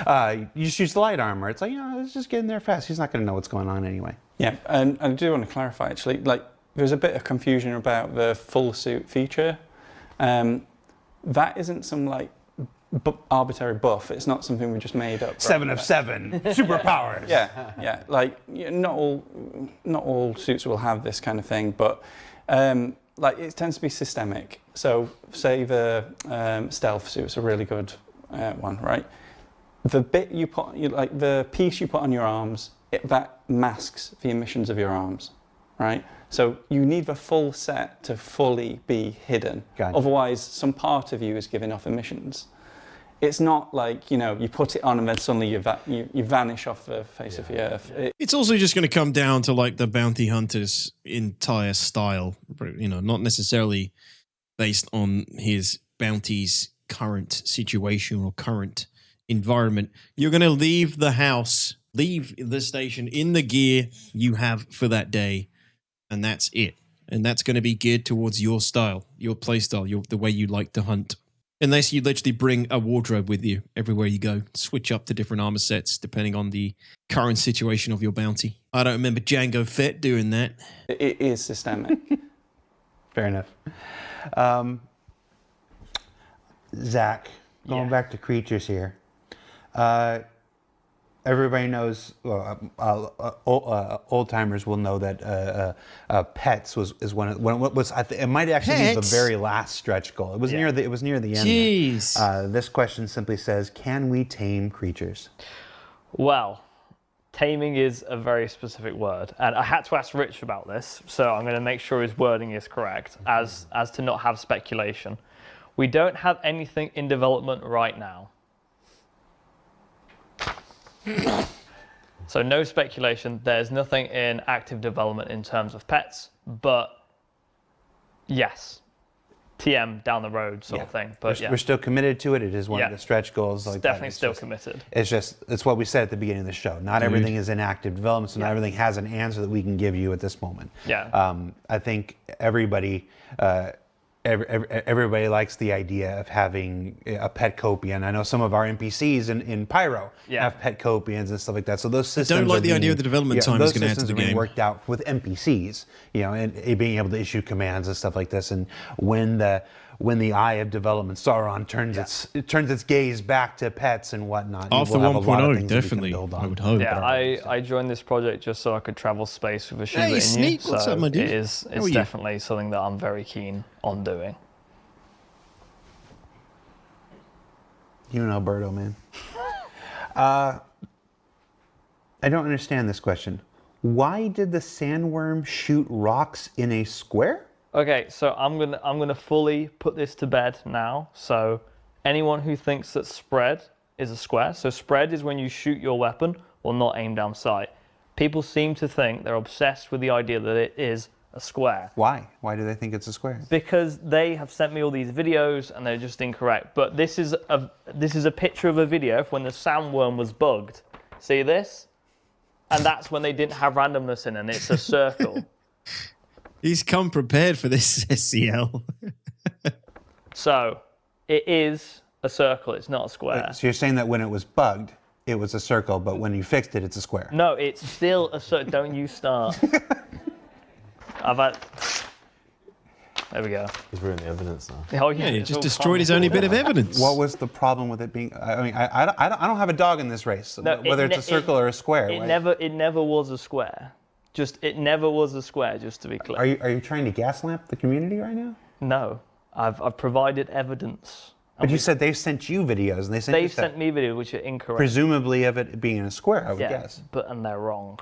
you just use the light armor. It's like, you know, let's just get in there fast. He's not going to know what's going on anyway. Yeah, and I do want to clarify, actually, like, there's a bit of confusion about the full suit feature. That isn't some, like, arbitrary buff. It's not something we just made up. 7 of 7 superpowers. Yeah. Like, not all suits will have this kind of thing, but like, it tends to be systemic. So, say the stealth suit's a really good one, right? The bit you put, like the piece you put on your arms, that masks the emissions of your arms, right? So you need the full set to fully be hidden. Gotcha. Otherwise, some part of you is giving off emissions. It's not like, you know, you put it on and then suddenly you vanish off the face of the earth. It's also just going to come down to, like, the bounty hunter's entire style, you know, not necessarily based on his bounty's current situation or current environment. You're going to leave the house, leave the station in the gear you have for that day, and that's it. And that's going to be geared towards your style, your play style, the way you like to hunt. Unless you literally bring a wardrobe with you everywhere you go, switch up to different armor sets depending on the current situation of your bounty. I don't remember Jango Fett doing that. It is systemic. Fair enough. Zach, going back to creatures here. everybody knows, old timers will know that pets was one of it might actually be the Pets? very last stretch goal. It was near the end. Jeez. This question simply says, can we tame creatures? Well, taming is a very specific word, and I had to ask Rich about this, so I'm going to make sure his wording is correct, as to not have speculation. We don't have anything in development right now. So no speculation. There's nothing in active development in terms of pets, but yes, TM down the road sort of thing. But we're still committed to it. It is one of the stretch goals. It's definitely still committed. It's what we said at the beginning of the show. Not everything is in active development, so not everything has an answer that we can give you at this moment. Yeah. I think everybody likes the idea of having a pet copian. I know some of our NPCs in Pyro have pet copians and stuff like that. So those systems don't like the idea of the development time is going to add to the game. Worked out with NPCs, and being able to issue commands and stuff like this. And when the eye of development, Sauron turns its gaze back to pets and whatnot. After 1.0, definitely, I would hope. Yeah, I joined this project just so I could travel space with a Shiva Hey, Inu. Sneak, what's up, my dude? It's definitely something that I'm very keen on doing. You and Alberto, man. I don't understand this question. Why did the sandworm shoot rocks in a square? Okay, so I'm gonna fully put this to bed now. So anyone who thinks that spread is a square, so spread is when you shoot your weapon or not aim down sight. People seem to think they're obsessed with the idea that it is a square. Why? Why do they think it's a square? Because they have sent me all these videos and they're just incorrect. But this is a picture of a video of when the sandworm was bugged. See this? And that's when they didn't have randomness in, and it's a circle. He's come prepared for this SCL. So it is a circle. It's not a square. So you're saying that when it was bugged, it was a circle, but when you fixed it, it's a square. No, it's still a circle. Don't you start. There we go. He's ruined the evidence now. Oh yeah, He just destroyed his only bit of evidence. What was the problem with it being? I mean, I don't have a dog in this race, No, whether it's a circle or a square. It never was a square. It never was a square. Just to be clear. Are you trying to gaslamp the community right now? No, I've provided evidence. But you said they've sent you videos, and They've sent me videos which are incorrect. Presumably of it being in a square, I would guess. And they're wrong.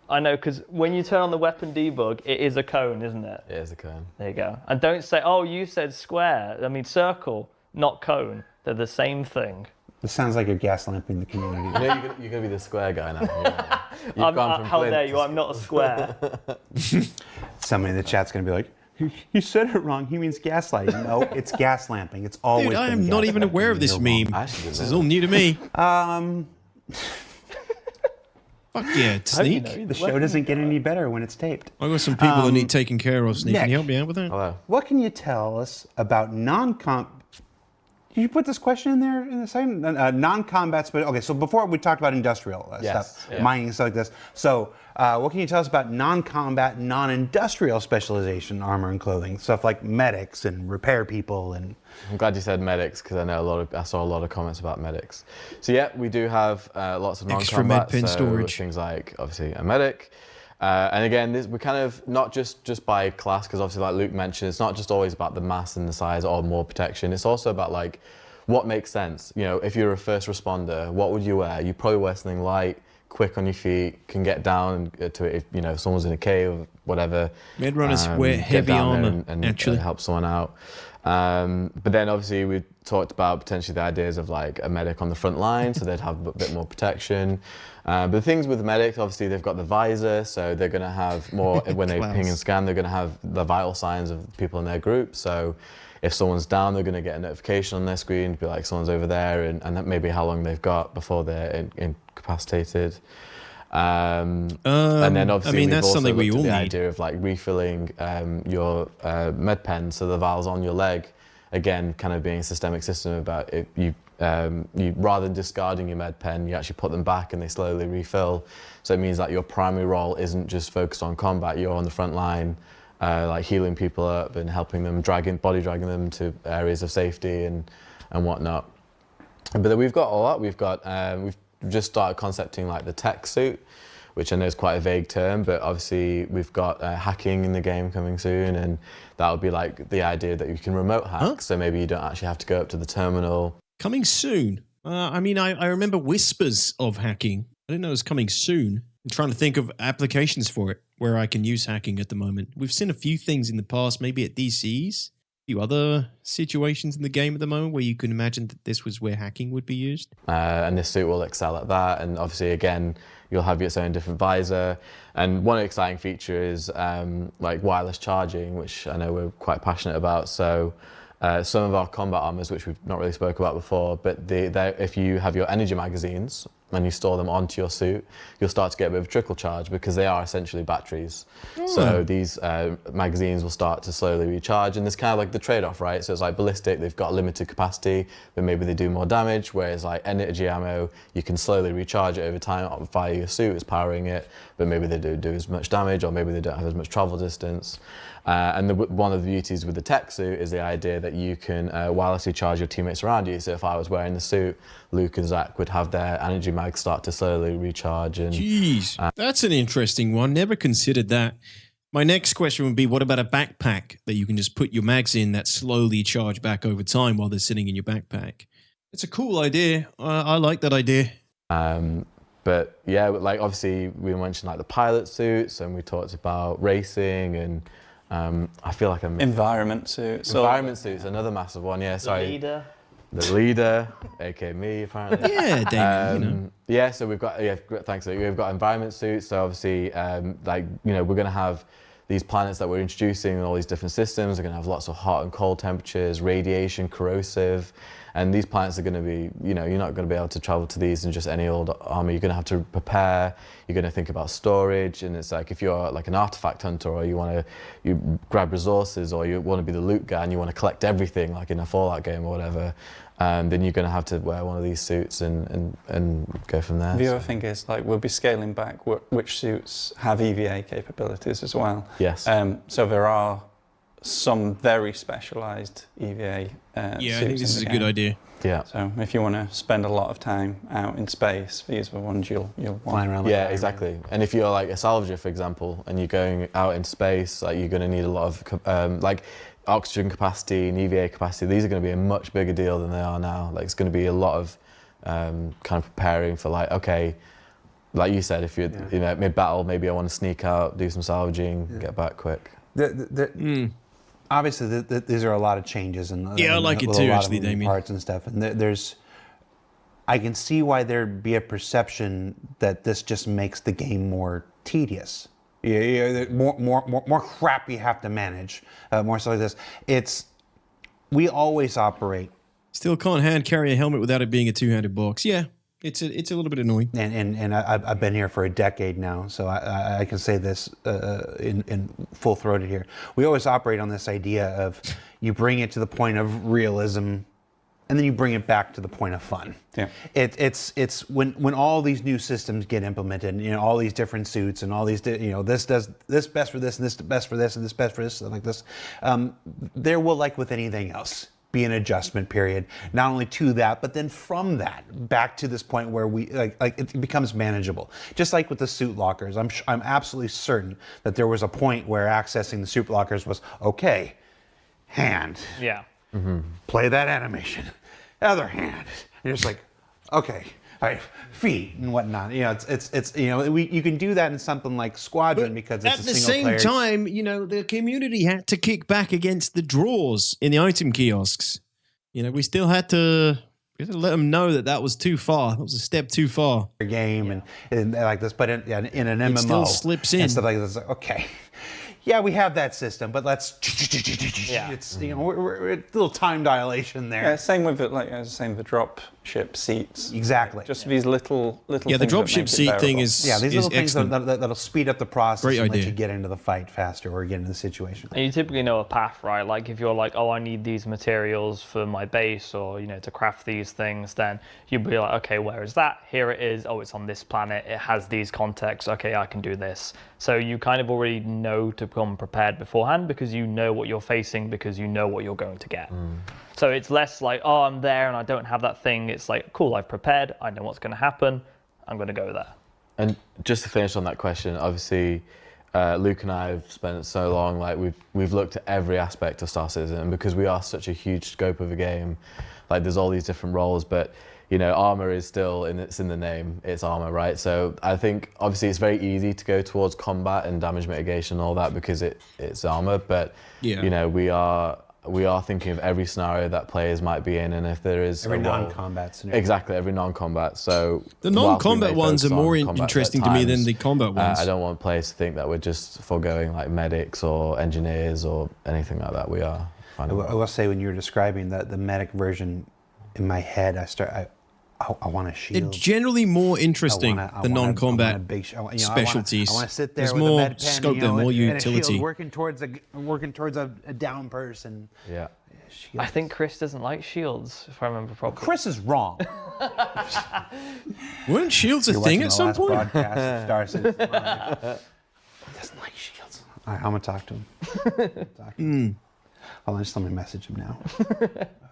I know, because when you turn on the weapon debug, it is a cone, isn't it? It is a cone. There you go. And don't say, oh, you said square. I mean, circle, not cone. They're the same thing. This sounds like you're gaslamping the community. You're going to be the square guy now. You've gone from how dare you? I'm not a square. Somebody in the chat's going to be like, you said it wrong. He means gaslighting. No, it's gaslamping. It's always Dude, I been am not even aware of this meme. This is all new to me. Fuck yeah, Sneak. The show doesn't get any better when it's taped. I've got some people that need taking care of. Sneak, Nick, can you help me out with that? Hello. What can you tell us about Did you put this question in there in a second? Non-combat, okay, so before we talked about industrial stuff, mining and stuff like this. So what can you tell us about non-combat, non-industrial specialization armor and clothing? Stuff like medics and repair people and... I'm glad you said medics, because I saw a lot of comments about medics. So yeah, we do have lots of non-combat. Extra med pin storage. Things like, obviously, a medic. And again, we're kind of not just by class, because obviously, like Luke mentioned, it's not just always about the mass and the size or more protection. It's also about like what makes sense. You know, if you're a first responder, what would you wear? You probably wear something light, quick on your feet, can get down to it. If someone's in a cave or whatever. Med runners wear heavy armor and actually help someone out. But then obviously we talked about potentially the ideas of like a medic on the front line, so they'd have a bit more protection. But the things with the medics, obviously they've got the visor, so they're going to have more, when they ping and scan, they're going to have the vital signs of people in their group. So if someone's down, they're going to get a notification on their screen to be like someone's over there, and that maybe how long they've got before they're incapacitated. And then obviously we've that's also something we looked all at the need. idea of like refilling your med pen, so the vials on your leg, again, kind of being a systemic system about it. You rather than discarding your med pen, you actually put them back and they slowly refill. So it means that your primary role isn't just focused on combat. You're on the front line, like healing people up and helping them, body dragging them to areas of safety and whatnot. But then we've got a lot. We've got just started concepting like the tech suit, which I know is quite a vague term, but obviously we've got hacking in the game coming soon, and that would be like the idea that you can remote hack, so maybe you don't actually have to go up to the terminal. Coming soon. I mean, I remember whispers of hacking. I didn't know it was coming soon. I'm trying to think of applications for it where I can use hacking at the moment. We've seen a few things in the past, maybe at DCs. Few other situations in the game at the moment where you can imagine that this was where hacking would be used. And this suit will excel at that. And obviously, again, you'll have its own different visor. And one exciting feature is like wireless charging, which I know we're quite passionate about. So some of our combat armors, which we've not really spoke about before, but if you have your energy magazines and you store them onto your suit, you'll start to get a bit of a trickle charge because they are essentially batteries. So these magazines will start to slowly recharge, and there's kind of like the trade-off, right? So it's like ballistic, they've got limited capacity, but maybe they do more damage, whereas like energy ammo, you can slowly recharge it over time via your suit, it's powering it, but maybe they don't do as much damage, or maybe they don't have as much travel distance. And one of the beauties with the tech suit is the idea that you can wirelessly charge your teammates around you. So if I was wearing the suit, Luke and Zach would have their energy mags start to slowly recharge. And jeez, that's an interesting one. Never considered that. My next question would be, what about a backpack that you can just put your mags in that slowly charge back over time while they're sitting in your backpack? It's a cool idea. I like that idea. But yeah, like obviously we mentioned like the pilot suits, and we talked about racing, and I feel like I'm... Environment suits. Environment suits, another massive one, yeah, sorry. The leader, aka me, apparently. Yeah, Damien, you know. Yeah, so we've got, thanks. We've got environment suits, so obviously, like, you know, we're going to have these planets that we're introducing and all these different systems. We're going to have lots of hot and cold temperatures, radiation, corrosive, and these planets are going to be, you know, you're not going to be able to travel to these in just any old army. You're going to have to prepare. You're going to think about storage, and it's like if you're like an artifact hunter, or you grab resources, or you want to be the loot guy and you want to collect everything, like in a Fallout game or whatever, then you're going to have to wear one of these suits and go from there. The other thing is, like, we'll be scaling back which suits have EVA capabilities as well. Yes. So there are some very specialised EVA suits. Yeah, I think this is a good idea. Yeah. So if you want to spend a lot of time out in space, these are the ones you'll Flying around. Yeah, exactly. And if you're like a salvager, for example, and you're going out in space, like you're going to need a lot of like oxygen capacity and EVA capacity. These are going to be a much bigger deal than they are now. Like it's going to be a lot of kind of preparing for, like, okay, like you said, if you're you know, mid-battle, maybe I want to sneak out, do some salvaging, get back quick. Obviously, these are a lot of changes, and I like it too, actually, Damien. Parts and stuff, and I can see why there'd be a perception that this just makes the game more tedious. More crap you have to manage, more stuff like this. We always operate. Still can't hand carry a helmet without it being a two-handed box. Yeah, it's a little bit annoying. And I've been here for a decade now, so I can say this in full-throated here. We always operate on this idea of you bring it to the point of realism, and then you bring it back to the point of fun. Yeah. It's when all these new systems get implemented, you know, all these different suits and all these, you know, this does this best for this, and this best for this, and this best for this, and like this. There will, like with anything else, be an adjustment period, not only to that, but then from that back to this point where we like it becomes manageable. Just like with the suit lockers, I'm absolutely certain that there was a point where accessing the suit lockers was okay. Hand. Yeah. Play that animation. Other hand. You're just like, okay. All right, feet and whatnot. You know, it's you know, you can do that in something like Squadron because it's at the same time, you know, the community had to kick back against the draws in the item kiosks. You know, we still had to let them know that was too far. That was a step too far. Game and like this, but in an MMO, it still slips in and stuff like this. Okay. Yeah, we have that system, but let's. Yeah. It's, you know, we're a little time dilation there. Yeah, same with it, like I was saying, the drop ship seats. Exactly. Just these little. Yeah, the dropship seat thing is these little things excellent. that'll speed up the process Great and idea. let you get into the fight faster or get into the situation. And you typically know a path, right? Like if you're like, oh, I need these materials for my base, or, you know, to craft these things, then you'd be like, okay, where is that? Here it is. Oh, it's on this planet. It has these contexts. Okay, I can do this. So you kind of already know to come prepared beforehand because you know what you're facing, because you know what you're going to get. So it's less like, oh, I'm there and I don't have that thing. It's like, cool, I've prepared. I know what's going to happen. I'm going to go there. And just to finish on that question, obviously, Luke and I have spent so long, like we've looked at every aspect of Star Citizen, and because we are such a huge scope of a game, like there's all these different roles, but you know, armor is still it's in the name, it's armor, right? So I think obviously it's very easy to go towards combat and damage mitigation and all that because it's armor, but you know, we are thinking of every scenario that players might be in, and if there is every non-combat scenario. Exactly, every non-combat. So the non-combat ones are more interesting to me than the combat ones. I don't want players to think that we're just foregoing like medics or engineers or anything like that. We are. I will say, when you were describing the medic version, in my head, I want a shield. They're generally more interesting than non-combat specialties. I want to sit there There's with more a med pen, scope there, more utility. And a shield working towards a down person. Yeah. I think Chris doesn't like shields, if I remember properly. Chris is wrong. Weren't shields a thing at some point? Broadcast of Star Citizen. He doesn't like shields. All right, I'm gonna talk to him. Hold on, just let me message him now.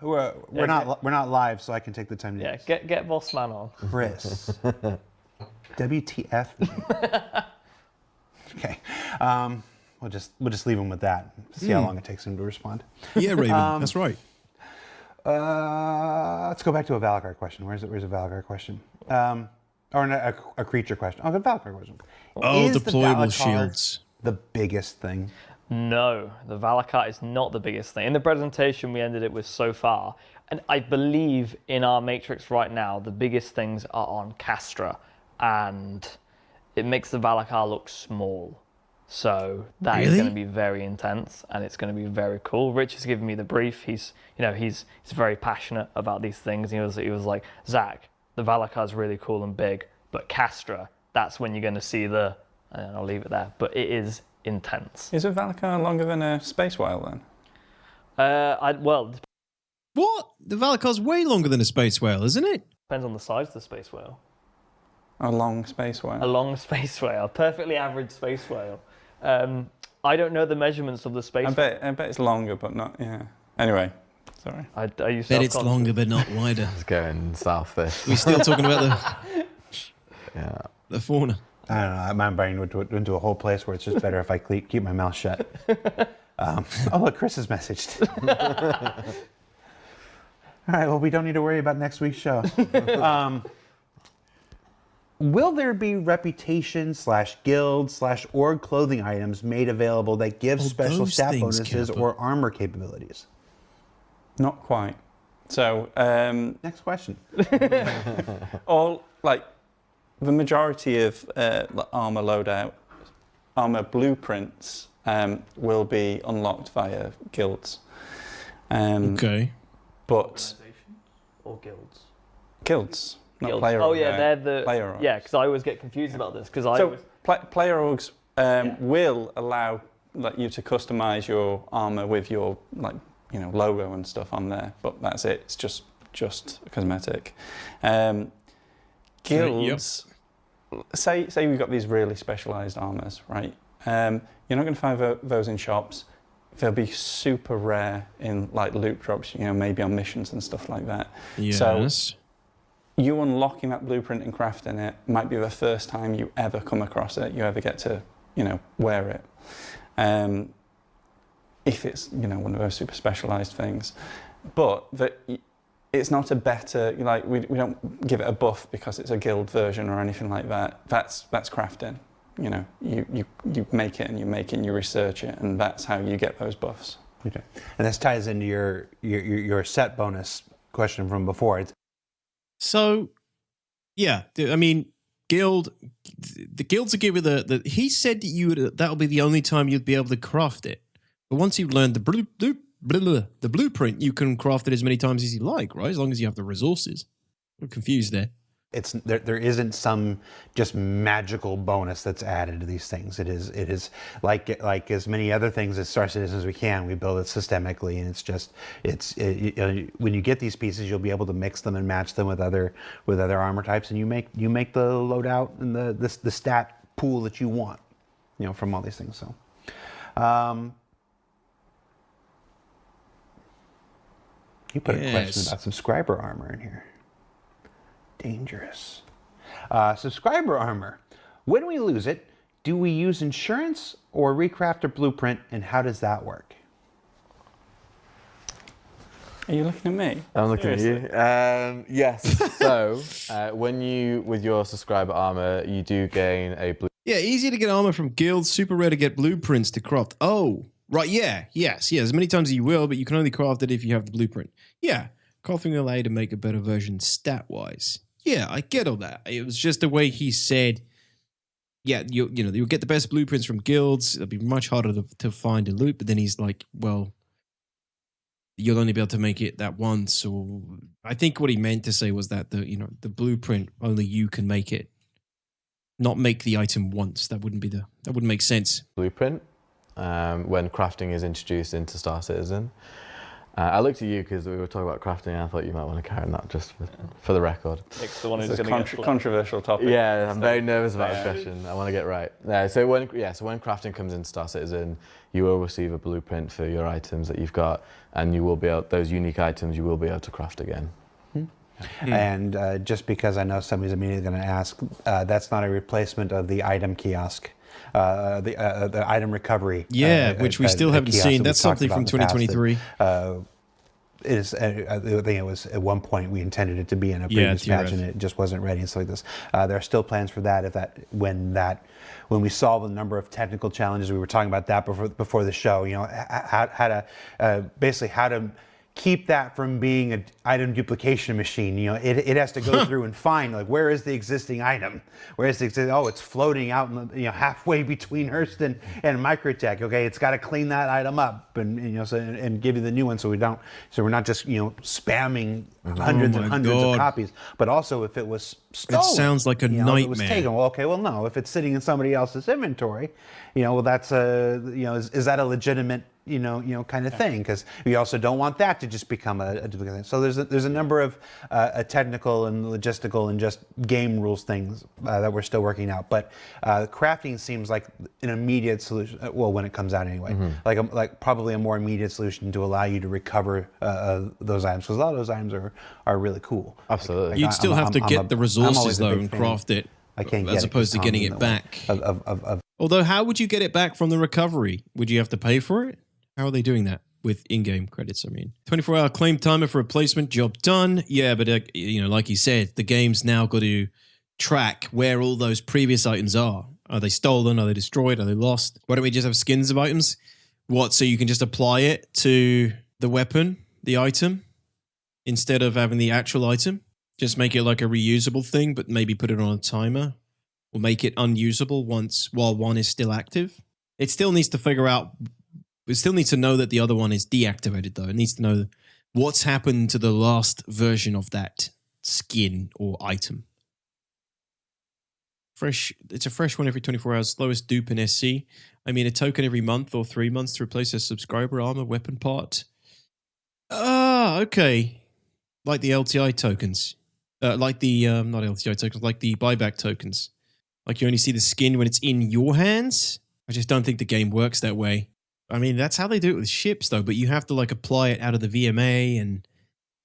We're not live, so I can take the time to. Yeah, get Boss Man on. Chris. WTF? Okay. We'll just leave him with that. See how long it takes him to respond. Yeah, Raven. That's right. Let's go back to a valakkar question. Where's a valakkar question? Or a creature question. Oh, the valakkar question. Oh, Is deployable the valakkar shields. the biggest thing? No, the valakkar is not the biggest thing. In the presentation we ended it with so far, and I believe in our matrix right now, the biggest things are on Castra, and it makes the valakkar look small. So that is going to be very intense, and it's going to be very cool. Rich has given me the brief. He's very passionate about these things. He was like, Zach, the valakkar is really cool and big, but Castra, that's when you're going to see and I'll leave it there. But it is intense. Is a valakkar longer than a space whale then? What? The valakkar's way longer than a space whale, isn't it? Depends on the size of the space whale. A long space whale. A long space whale, perfectly average space whale. I don't know the measurements of the space whale. I bet it's longer, but not. Yeah. Anyway, sorry. Are you Bet it's longer, but not wider. It's going south this. We're still talking about the fauna. I don't know. My brain went into a whole place where it's just better if I keep my mouth shut. Oh, look, Chris has messaged. All right, well, we don't need to worry about next week's show. Will there be reputation/guild/org clothing items made available that give special stat bonuses or armor capabilities? Not quite. So, next question. The majority of armor loadout, armor blueprints will be unlocked via guilds. Okay. But or guilds. Guilds. Not Guilds. player. Oh yeah, they're the player orgs. Yeah, because I always get confused about this because player orgs will allow you to customize your armor with your logo and stuff on there, but that's it. It's just cosmetic. Guilds. Say we've got these really specialized armors, right? You're not going to find those in shops. They'll be super rare in loot drops, maybe on missions and stuff like that. Yes. So you unlocking that blueprint and crafting it might be the first time you ever come across it, you ever get to, wear it. If it's, one of those super specialized things. But it's not a better, we don't give it a buff because it's a guild version or anything like that. That's crafting. You make it and you make it and you research it, and that's how you get those buffs. Okay. And this ties into your set bonus question from before. So, yeah, I mean, the guilds are giving he said that that'll be the only time you'd be able to craft it. But once you've learned the blueprint, you can craft it as many times as you like, right? As long as you have the resources. I'm confused there. There isn't some just magical bonus that's added to these things. It is like as many other things as Star Citizen as we can. We build it systemically, and when you get these pieces, you'll be able to mix them and match them with other armor types, and you make the loadout and the stat pool that you want, from all these things. So, You put a question about subscriber armor in here. Dangerous. Subscriber armor. When we lose it, do we use insurance or recraft a blueprint, and how does that work? Are you looking at me? I'm looking at you. Yes. So, with your subscriber armor, you do gain a blue. Yeah, easier to get armor from guilds, super rare to get blueprints to craft. Oh, right, yeah, yes, as many times as you will, but you can only craft it if you have the blueprint. Yeah, crafting will allow you to make a better version stat-wise. Yeah, I get all that. It was just the way he said, yeah, you'll get the best blueprints from guilds. It'll be much harder to find a loot, but then he's like, well, you'll only be able to make it that once. Or I think what he meant to say was that the blueprint, only you can make it. Not make the item once. That wouldn't make sense. Blueprint when crafting is introduced into Star Citizen. I looked at you because we were talking about crafting, and I thought you might want to carry on that just for the record. Nick's the one who's It's a going to get controversial topic. Yeah, I'm very nervous about the question. I want to get right. So when crafting comes into Star Citizen, you will receive a blueprint for your items that you've got, and you will be able, those unique items you will be able to craft again. And just because I know somebody's immediately going to ask, that's not a replacement of the item kiosk, the item recovery. Yeah, which we still haven't seen. That's something from 2023. I think it was at one point we intended it to be in a previous patch, and it just wasn't ready and stuff like this. There are still plans for that. When we solve a number of technical challenges, we were talking about that before the show. How to keep that from being an item duplication machine. It has to go through and find, like, where is the existing item? It's floating out halfway between Hearst and Microtech. Okay, it's got to clean that item up and give you the new one, so we're not just spamming hundreds and hundreds of copies. But also, if it was stolen, it sounds like a nightmare. If it was taken, no. If it's sitting in somebody else's inventory, that's is that a legitimate kind of thing? Because we also don't want that to just become a duplicate thing. So there's a number of technical and logistical and just game rules things that we're still working out. But crafting seems like an immediate solution. Well, when it comes out anyway, like probably a more immediate solution to allow you to recover those items, because a lot of those items are really cool. Absolutely. You'd still have to get the resources though and craft it. I can't as opposed to getting it back. Although, how would you get it back from the recovery? Would you have to pay for it? How are they doing that with in-game credits? 24-hour claim timer for replacement, job done. Yeah, but like you said, the game's now got to track where all those previous items are. Are they stolen? Are they destroyed? Are they lost? Why don't we just have skins of items? So you can just apply it to the weapon, the item, instead of having the actual item? Just make it like a reusable thing, but maybe put it on a timer, or make it unusable while one is still active. It still needs to figure out. We still need to know that the other one is deactivated, though. It needs to know what's happened to the last version of that skin or item. It's a fresh one every 24 hours. Slowest dupe in SC. A token every month or 3 months to replace a subscriber armor weapon part. Okay. Like the LTI tokens. Not LTI tokens, like the buyback tokens. Like you only see the skin when it's in your hands. I just don't think the game works that way. That's how they do it with ships, though, but you have to apply it out of the VMA, and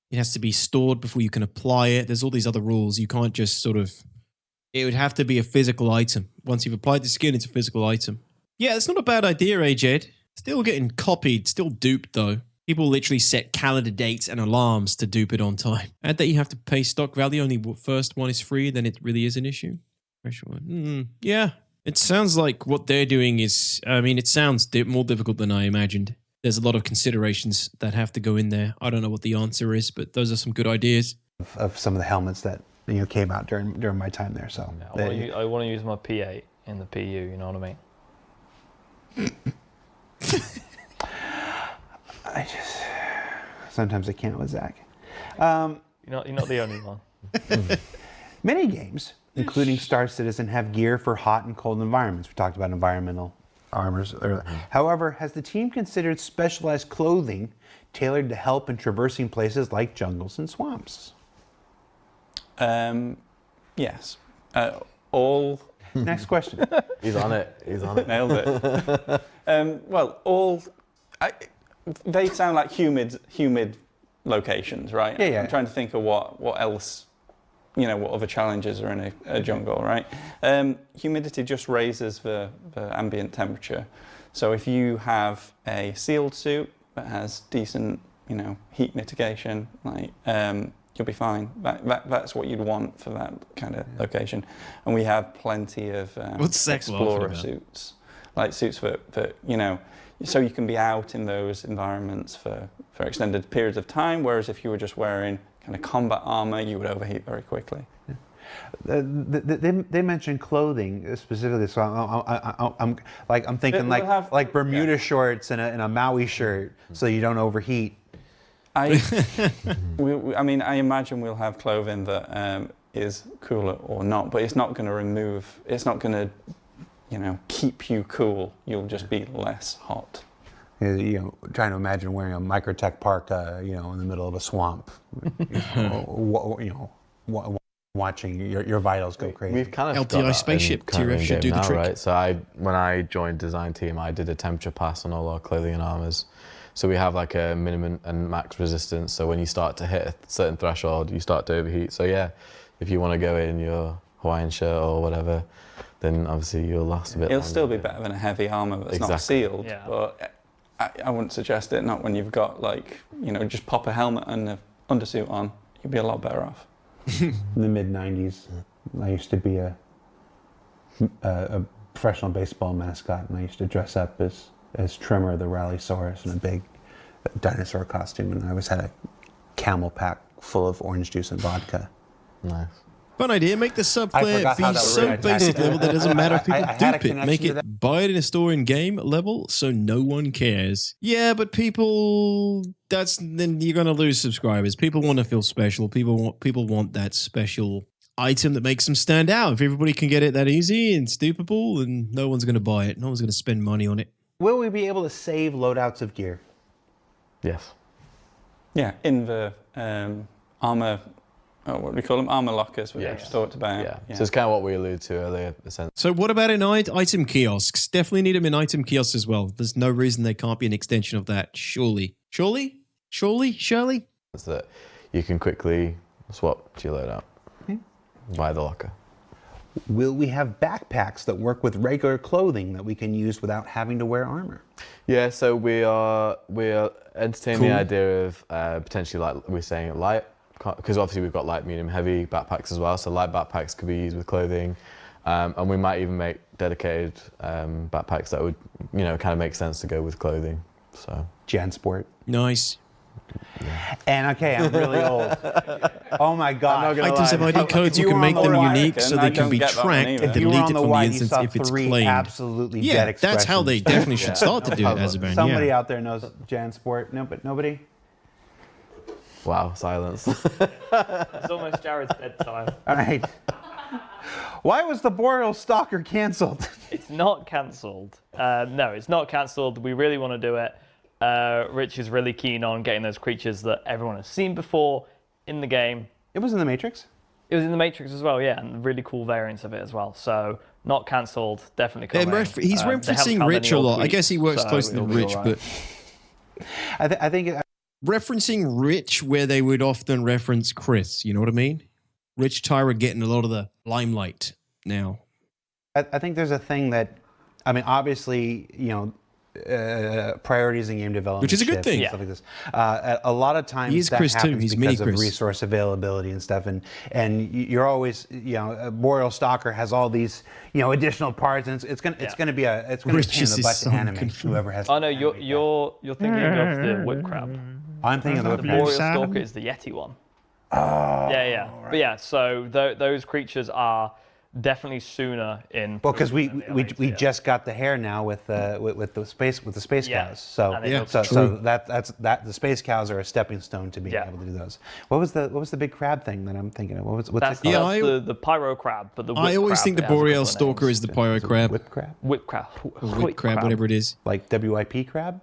it has to be stored before you can apply it. There's all these other rules. You can't just it would have to be a physical item. Once you've applied the skin, it's a physical item. Yeah, it's not a bad idea, Ajed. Still getting copied, still duped, though. People literally set calendar dates and alarms to dupe it on time. Add that you have to pay stock value, only first one is free, then it really is an issue. Fresh one. Yeah. It sounds like what they're doing is, it sounds more difficult than I imagined. There's a lot of considerations that have to go in there. I don't know what the answer is, but those are some good ideas. Of some of the helmets that came out during my time there. So yeah, I want to use my P8 in the PU, you know what I mean? Sometimes I can't with Zach. You're not the only one. Many games, including Star Citizen, have gear for hot and cold environments. We talked about environmental armors earlier. However, has the team considered specialized clothing tailored to help in traversing places like jungles and swamps? Yes. Next question. He's on it. Nailed it. They sound like humid locations, right? Yeah. I'm trying to think of what else, what other challenges are in a jungle, right? Humidity just raises the ambient temperature. So if you have a sealed suit that has decent, heat mitigation, you'll be fine. That's what you'd want for that kind of location. And we have plenty of explorer suits, like suits that so you can be out in those environments for extended periods of time, whereas if you were just wearing kind of combat armor, you would overheat very quickly. They mentioned clothing specifically, so I'm thinking like Bermuda shorts and a Maui shirt, so you don't overheat. I imagine we'll have clothing that is cooler or not, but it's not going to keep you cool. You'll just be less hot. Trying to imagine wearing a Microtech parka, in the middle of a swamp, watching your vitals go crazy. We've kind of LTI spaceship TRF should do the trick. Right? So when I joined design team, I did a temperature pass on all our clothing and armors. So we have like a minimum and max resistance. So when you start to hit a certain threshold, you start to overheat. So yeah, if you want to go in your Hawaiian shirt or whatever, then obviously you'll last a bit longer. It'll still be better than a heavy armor that's not sealed, but I wouldn't suggest it, not when you've got just pop a helmet and an undersuit on, you'd be a lot better off. In the mid-90s, I used to be a professional baseball mascot, and I used to dress up as Trimmer the Rallysaurus in a big dinosaur costume, and I always had a camel pack full of orange juice and vodka. Nice. Fun idea. Make the subflare be so basic level that it doesn't matter if people dupe it. Make it buy it in a store in game level so no one cares. Yeah, but then you're going to lose subscribers. People want to feel special. People want that special item that makes them stand out. If everybody can get it that easy and stupable, then no one's going to buy it. No one's going to spend money on it. Will we be able to save loadouts of gear? Yes. Yeah, in the armor. What do we call them? Armor lockers. We just talked about. Yeah. So it's kind of what we alluded to earlier. So what about in item kiosks? Definitely need them in item kiosks as well. There's no reason they can't be an extension of that. Surely. That's that you can quickly swap to your loadout by the locker. Will we have backpacks that work with regular clothing that we can use without having to wear armor? Yeah, so we are entertaining the idea of potentially, like we're saying, light, because obviously we've got light, medium, heavy backpacks as well. So light backpacks could be used with clothing, and we might even make dedicated backpacks that would, kind of make sense to go with clothing. So JanSport. Nice. Yeah. And okay, I'm really old. Oh my God! Items have ID codes. You can make them unique so they can be tracked and deleted from the instance if it's claimed. Absolutely dead expressions. That's how they definitely should start to do it, Azaban. Somebody out there knows JanSport. No, but nobody. Wow, silence. It's almost Jared's bedtime. All right. Why was the Boreal Stalker cancelled? It's not cancelled. No, it's not cancelled. We really want to do it. Rich is really keen on getting those creatures that everyone has seen before in the game. It was in the Matrix? It was in the Matrix as well, yeah, and really cool variants of it as well. So not cancelled, definitely coming. He's referencing Rich a lot. I guess he works closer to Rich, but I think referencing Rich where they would often reference Chris, you know what I mean? Rich Tyra getting a lot of the limelight now. I think there's a thing that, obviously, priorities in game development, which is a good thing. Stuff like this. A lot of times that Chris happens too. He's because of Chris. Resource availability and stuff, and you're always, Boreal Stalker has all these, additional parts, and it's gonna be a pain in the butt to animate. Whoever has. Oh no, you're thinking of the whip crab. I'm thinking of the Boreal Stalker is the Yeti one. Oh. Yeah. Right. But yeah, so those creatures are definitely sooner in. Well, because we just got the hair now with the space cows. So the space cows are a stepping stone to being able to do those. What was the big crab thing that I'm thinking of? What's that's it called? That's the pyro crab, but the whip I always crab, think the Boreal Stalker is the pyro crab. Whip crab. Whip crab. Whip crab, whatever it is. Like WIP crab.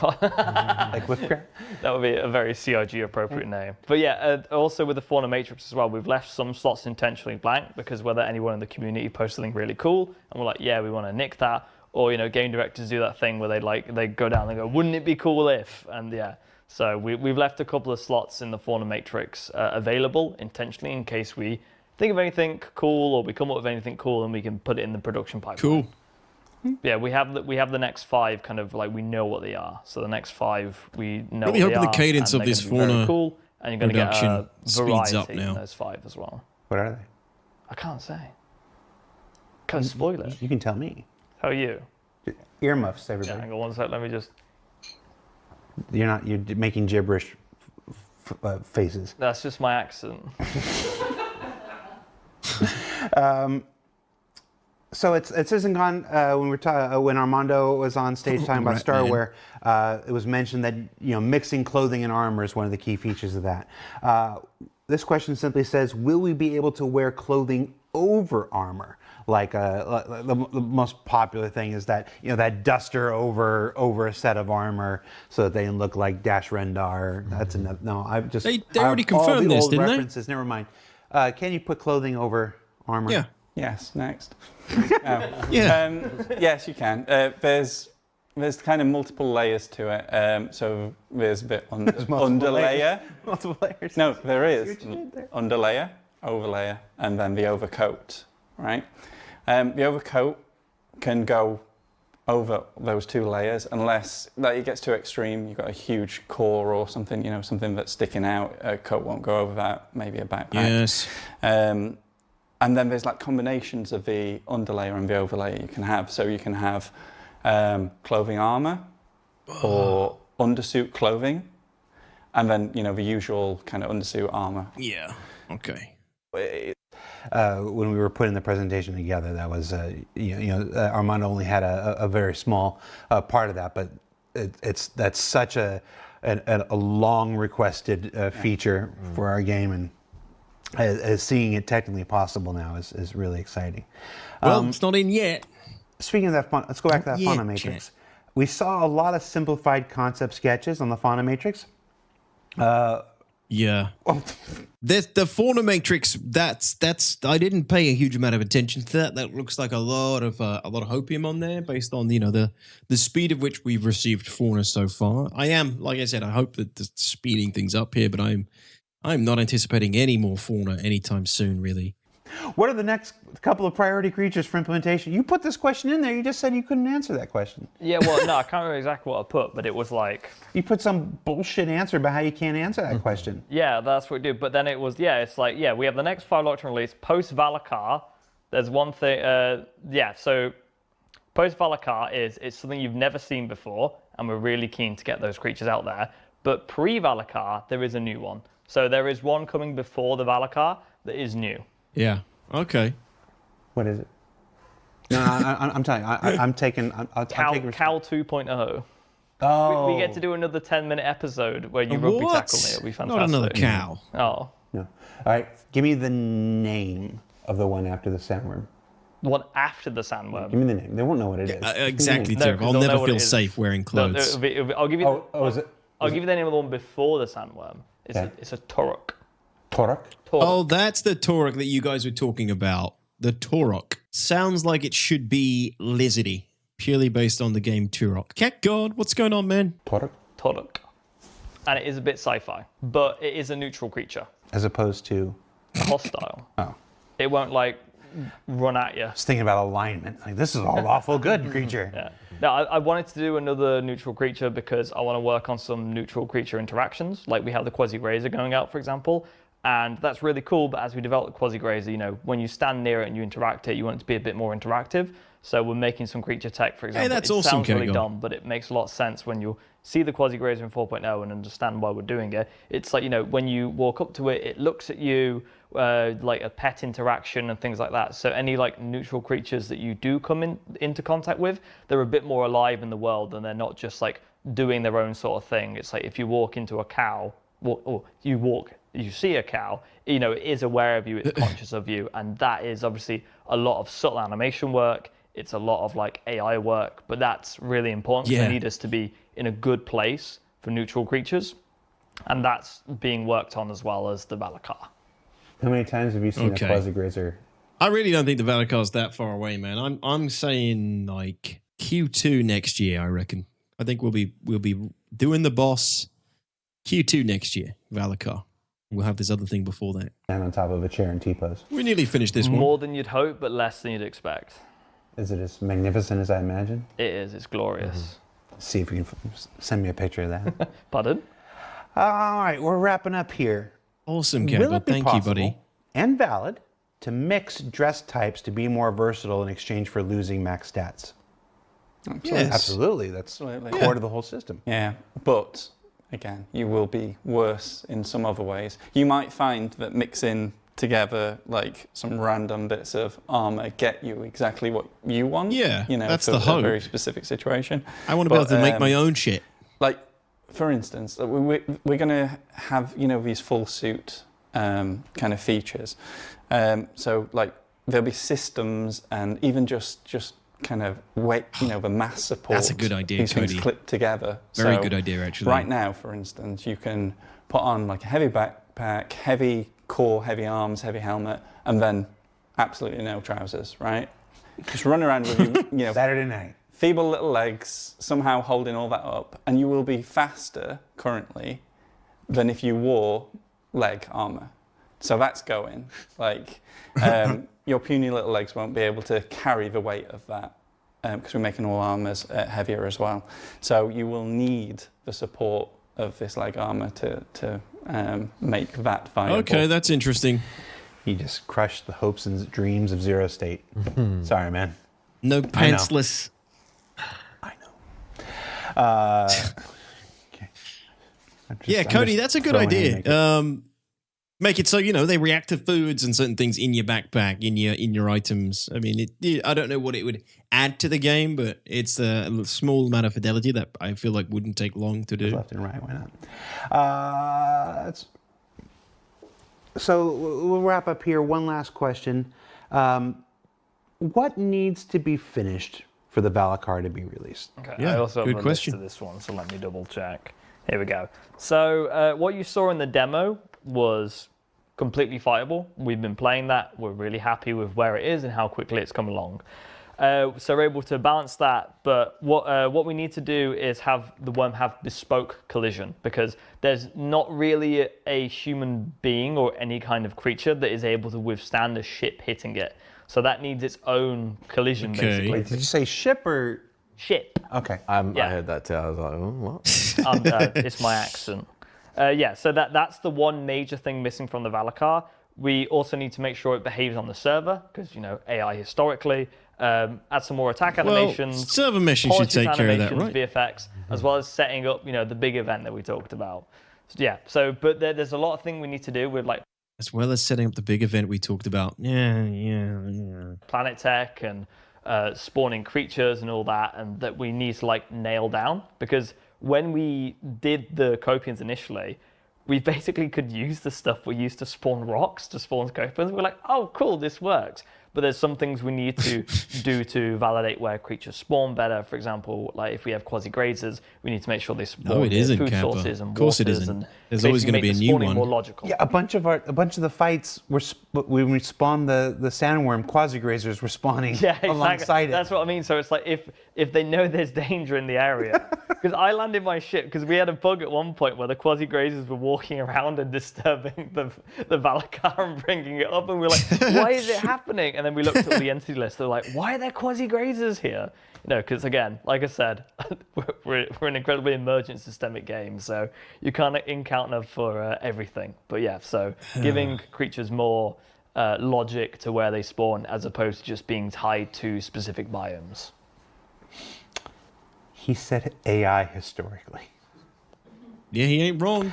Like whip crab. That would be a very CRG appropriate name. But yeah, also with the Fauna Matrix as well, we've left some slots intentionally blank because whether anyone in the community posts something really cool and we're like, yeah, we want to nick that, or game directors do that thing where they go down and go, wouldn't it be cool if? And yeah, So we've left a couple of slots in the fauna matrix available intentionally in case we think of anything cool or we come up with anything cool and we can put it in the production pipeline. Cool. Yeah, we have the next 5 kind of like we know what they are. So the next 5 we know Really what they hoping are. the cadence and of they're this gonna be very fauna cool, and you're going to get a speeds up variety now. in those 5 as well. What are they? I can't say. Can't spoil it. You can tell me. How are you? Earmuffs, Yeah, everybody. hang on one sec. Let me just. You're making gibberish faces. That's just my accent. So at CitizenCon, when Armando was on stage talking about Starware, it was mentioned that mixing clothing and armor is one of the key features of that. This question simply says, will we be able to wear clothing over armor? Like the most popular thing is that that duster over a set of armor so that they can look like Dash Rendar. That's another. No, I've just They already confirmed this, didn't references. Never mind. Can you put clothing over armor? Yeah. Yes, next. Yeah. Yes, you can. There's kind of multiple layers to it. So there's a bit underlayer. Multiple layers. No, there is underlayer, overlayer, and then the overcoat, right? The overcoat can go over those 2 layers unless it gets too extreme. You've got a huge core or something, something that's sticking out. A coat won't go over that. Maybe a backpack. Yes. And then there's like combinations of the underlayer and the overlayer you can have. So you can have clothing armor or undersuit clothing, and then the usual kind of undersuit armor. Yeah. Okay. When we were putting the presentation together, that was Armando only had a very small part of that, but that's such a long requested feature for our game, and as seeing it technically possible now is really exciting. Well, it's not in yet. Speaking of that, let's go back to that fauna matrix. We saw a lot of simplified concept sketches on the fauna matrix. Yeah. The fauna matrix, that's I didn't pay a huge amount of attention to that. That looks like a lot of hopium on there based on the speed of which we've received fauna so far. I am, like I said, I hope that it's speeding things up here, but I'm not anticipating any more fauna anytime soon, really. What are the next couple of priority creatures for implementation? You put this question in there. You just said you couldn't answer that question. Yeah, well, no, I can't remember exactly what I put, but it was like... You put some bullshit answer about how you can't answer that question. Yeah, that's what we did. But then it was, it's like, we have the next 5 locked release. Post-valakkar, there's one thing... so post-valakkar it's something you've never seen before, and we're really keen to get those creatures out there. But pre-valakkar, there is a new one. So there is one coming before the valakkar that is new. Yeah. Okay. What is it? No, I'm telling you. I'm taking. Cal 2.0. Oh. We get to do another 10-minute episode where you rugby tackle me. It'll be fantastic. Not another cow. Oh. No. All right. Give me the name of the one after the sandworm. The one after the sandworm. Give me the name. They won't know what it is. Exactly, No, Tim. 'cause I'll they'll know never what feel it is. safe wearing clothes. I'll give you. Is it? I'll give you the name of the one before the sandworm. It's a Torok. Torok? Oh, that's the Torok that you guys were talking about. The Torok. Sounds like it should be lizardy, purely based on the game Turok. Cat God, what's going on, man? Torok. And it is a bit sci-fi, but it is a neutral creature. As opposed to? Hostile. Oh. It won't run at you. I was thinking about alignment. This is all awful good creature. Yeah. No, I wanted to do another neutral creature because I want to work on some neutral creature interactions. Like we have the Quasi-Grazer going out, for example. And that's really cool, but as we develop the Quasi-Grazer, when you stand near it and you interact it, you want it to be a bit more interactive. So we're making some creature tech, for example. Hey, that's it awesome, sounds really Kerrigan. dumb, but it makes a lot of sense when you see the Quasi-Grazer in 4.0 and understand why we're doing it. It's like, when you walk up to it, it looks at you like a pet interaction and things like that. So any neutral creatures that you do come into contact with, they're a bit more alive in the world and they're not just doing their own sort of thing. It's like if you walk into a cow, or you see a cow, it is aware of you, it's conscious of you, and that is obviously a lot of subtle animation work. It's a lot of AI work, but that's really important. Yeah. They need us to be in a good place for neutral creatures, and that's being worked on as well as the valakkar. How many times have you seen a Quasi-Grazer? I really don't think the Valakkar's that far away, man. I'm saying Q2 next year, I reckon. I think we'll be doing the boss Q2 next year, valakkar. We'll have this other thing before that. And on top of a chair and T-pose. We nearly finished this one. More than you'd hope, but less than you'd expect. Is it as magnificent as I imagine? It is. It's glorious. See if you can send me a picture of that. Pardon? All right, we're wrapping up here. Awesome, Will Campbell. it be Thank you, possible buddy. and valid to mix dress types to be more versatile in exchange for losing max stats? Yes. Absolutely. That's Absolutely. core to the whole system. Yeah, but again, you will be worse in some other ways. You might find that mixing together like some random bits of armor get you exactly what you want. Yeah, you know, that's for the a hope. very specific situation. I want to be able to make my own shit. Like, for instance, we're going to have, you know, these full suit kind of features. So like there'll be systems and even just kind of weight, you know, the mass support. That's a good idea, These Cody. things clip together. Very So good idea, actually. Right now, for instance, you can put on like a heavy backpack, heavy core, heavy arms, heavy helmet, and then absolutely no trousers, right? Just run around with you know, Saturday night. feeble little legs, somehow holding all that up, and you will be faster currently than if you wore leg armor. So that's going. Like, your puny little legs won't be able to carry the weight of that because we're making all armors heavier as well. So you will need the support of this leg armor to make that viable. Okay, that's interesting. You just crushed the hopes and dreams of Zero State. Sorry, man. No pantsless. I know. Okay. Yeah, Cody, that's a good idea. Make it so, you know, they react to foods and certain things in your backpack, in your items. I mean, I don't know what it would add to the game, but it's a small amount of fidelity that I feel like wouldn't take long to do. Left and right, why not? So we'll wrap up here. One last question. What needs to be finished for the valakkar to be released? Okay, Yeah, I also have good a question. list to this one, so let me double check. Here we go. So what you saw in the demo was completely fightable. We've been playing that. We're really happy with where it is and how quickly it's come along. So we're able to balance that, but what we need to do is have the worm have bespoke collision, because there's not really a human being or any kind of creature that is able to withstand a ship hitting it. So that needs its own collision, Okay. basically. Wait, did you say ship or? Ship. Okay. Yeah. I heard that too. I was like, oh, what? It's my accent. So that's the one major thing missing from the valakkar. We also need to make sure it behaves on the server, because, you know, AI historically. Add some more attack animations. Well, server meshing should take care of that, right? VFX, as well as setting up, you know, the big event that we talked about. So, yeah. So, but there's a lot of things we need to do with, like, As well as setting up the big event we talked about. Yeah. planet tech and spawning creatures and all that, and that we need to like nail down, because when we did the Copians initially, we basically could use the stuff we used to spawn rocks to spawn Copians. We're like, oh, cool, this works. But there's some things we need to do to validate where creatures spawn better. For example, like if we have quasi-grazers, we need to make sure they spawn No, it isn't, food Kappa. sources and Of course it waters, isn't. and There's always basically gonna be make a the new spawning one. more logical. Yeah, a bunch of the fights were when we spawned the sandworm, quasi-grazers were spawning alongside it. That's what I mean. So it's like if they know there's danger in the area, because I landed my ship because we had a bug at one point where the quasi-grazers were walking around and disturbing the valakkar and bringing it up, and we were like, why is it happening? And then we looked at the entity list. They're like, why are there quasi-grazers here? You know, because again, like I said, we're an incredibly emergent systemic game, so you can't encounter for everything. But yeah, so giving creatures more logic to where they spawn as opposed to just being tied to specific biomes. He said AI historically. Yeah, he ain't wrong.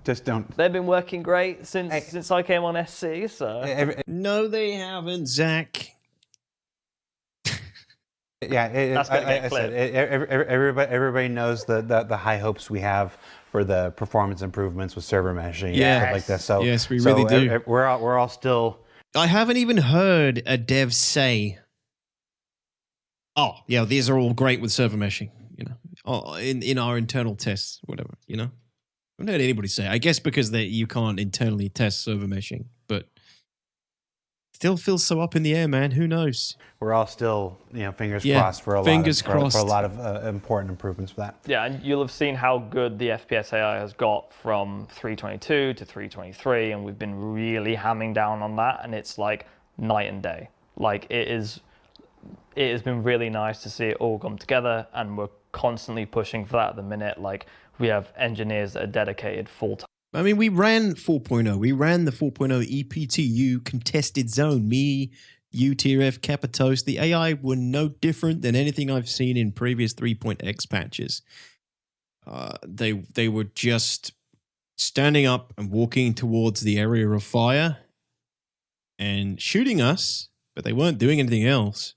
Just don't. They've been working great since I came on SC, so... No, they haven't, Zach. Yeah, That's gonna get I said, everybody knows the high hopes we have for the performance improvements with server meshing and stuff like that. So yes, we really do. We're all still. I haven't even heard a dev say, "Oh, yeah, these are all great with server meshing." You know, in our internal tests, whatever. You know, I haven't heard anybody say. I guess because you can't internally test server meshing, but Still feels so up in the air, man. Who knows? We're all still, fingers crossed for a lot of important improvements for that. Yeah, and you'll have seen how good the FPS AI has got from 322 to 323, and we've been really hamming down on that, and it's like night and day. Like it has been really nice to see it all come together, and we're constantly pushing for that at the minute. Like we have engineers that are dedicated full time. I mean, we ran 4.0. We ran the 4.0 EPTU contested zone. Me, you, TRF, Capitos. The AI were no different than anything I've seen in previous 3.x patches. They were just standing up and walking towards the area of fire and shooting us, but they weren't doing anything else.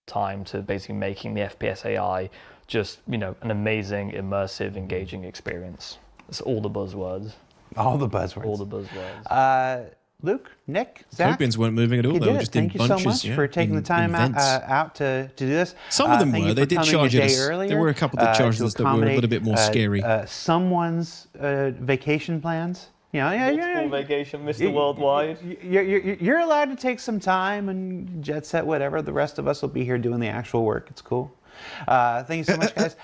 Time to basically making the FPS AI just, an amazing, immersive, engaging experience. That's all the buzzwords. All the buzzwords. All the buzzwords. Luke, Nick, Zach. Copians weren't moving at all. They were just in bunches. Thank you so much for taking the time out to do this. Some of them were. They did charge us. There were a couple that charged us that were a little bit more scary. Someone's vacation plans. Multiple vacation, Mr. Worldwide. You're allowed to take some time and jet set, whatever. The rest of us will be here doing the actual work. It's cool. Thank you so much, guys.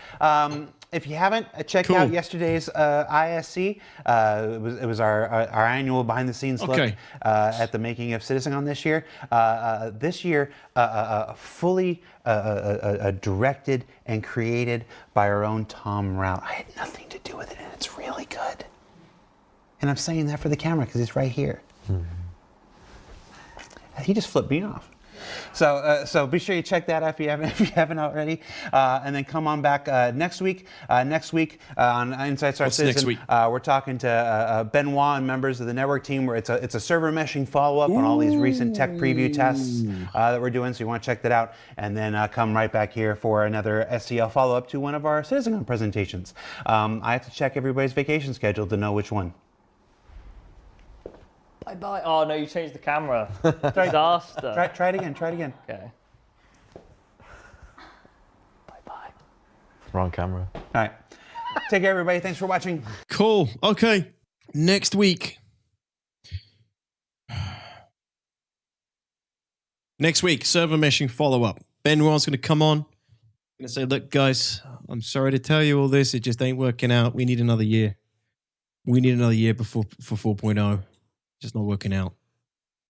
If you haven't, check out yesterday's ISC. It was our annual behind-the-scenes look at the making of CitizenCon this year. This year, fully directed and created by our own Tom Rout. I had nothing to do with it, and it's really good. And I'm saying that for the camera because it's right here. He just flipped me off. So be sure you check that out if you haven't already, and then come on back next week. Next week on Inside Star Citizen, next week? We're talking to Benoit and members of the network team. Where it's a server meshing follow-up on all these recent tech preview tests that we're doing. So you want to check that out, and then come right back here for another SCL follow-up to one of our CitizenCon presentations. I have to check everybody's vacation schedule to know which one. Bye-bye. Oh, no, you changed the camera. Disaster. Try it again. Okay. Bye-bye. Wrong camera. All right. Take care, everybody. Thanks for watching. Cool. Okay. Next week. Server meshing follow-up. Benoit's going to come on. Going to say, look, guys, I'm sorry to tell you all this. It just ain't working out. We need another year. For 4.0. Just not working out.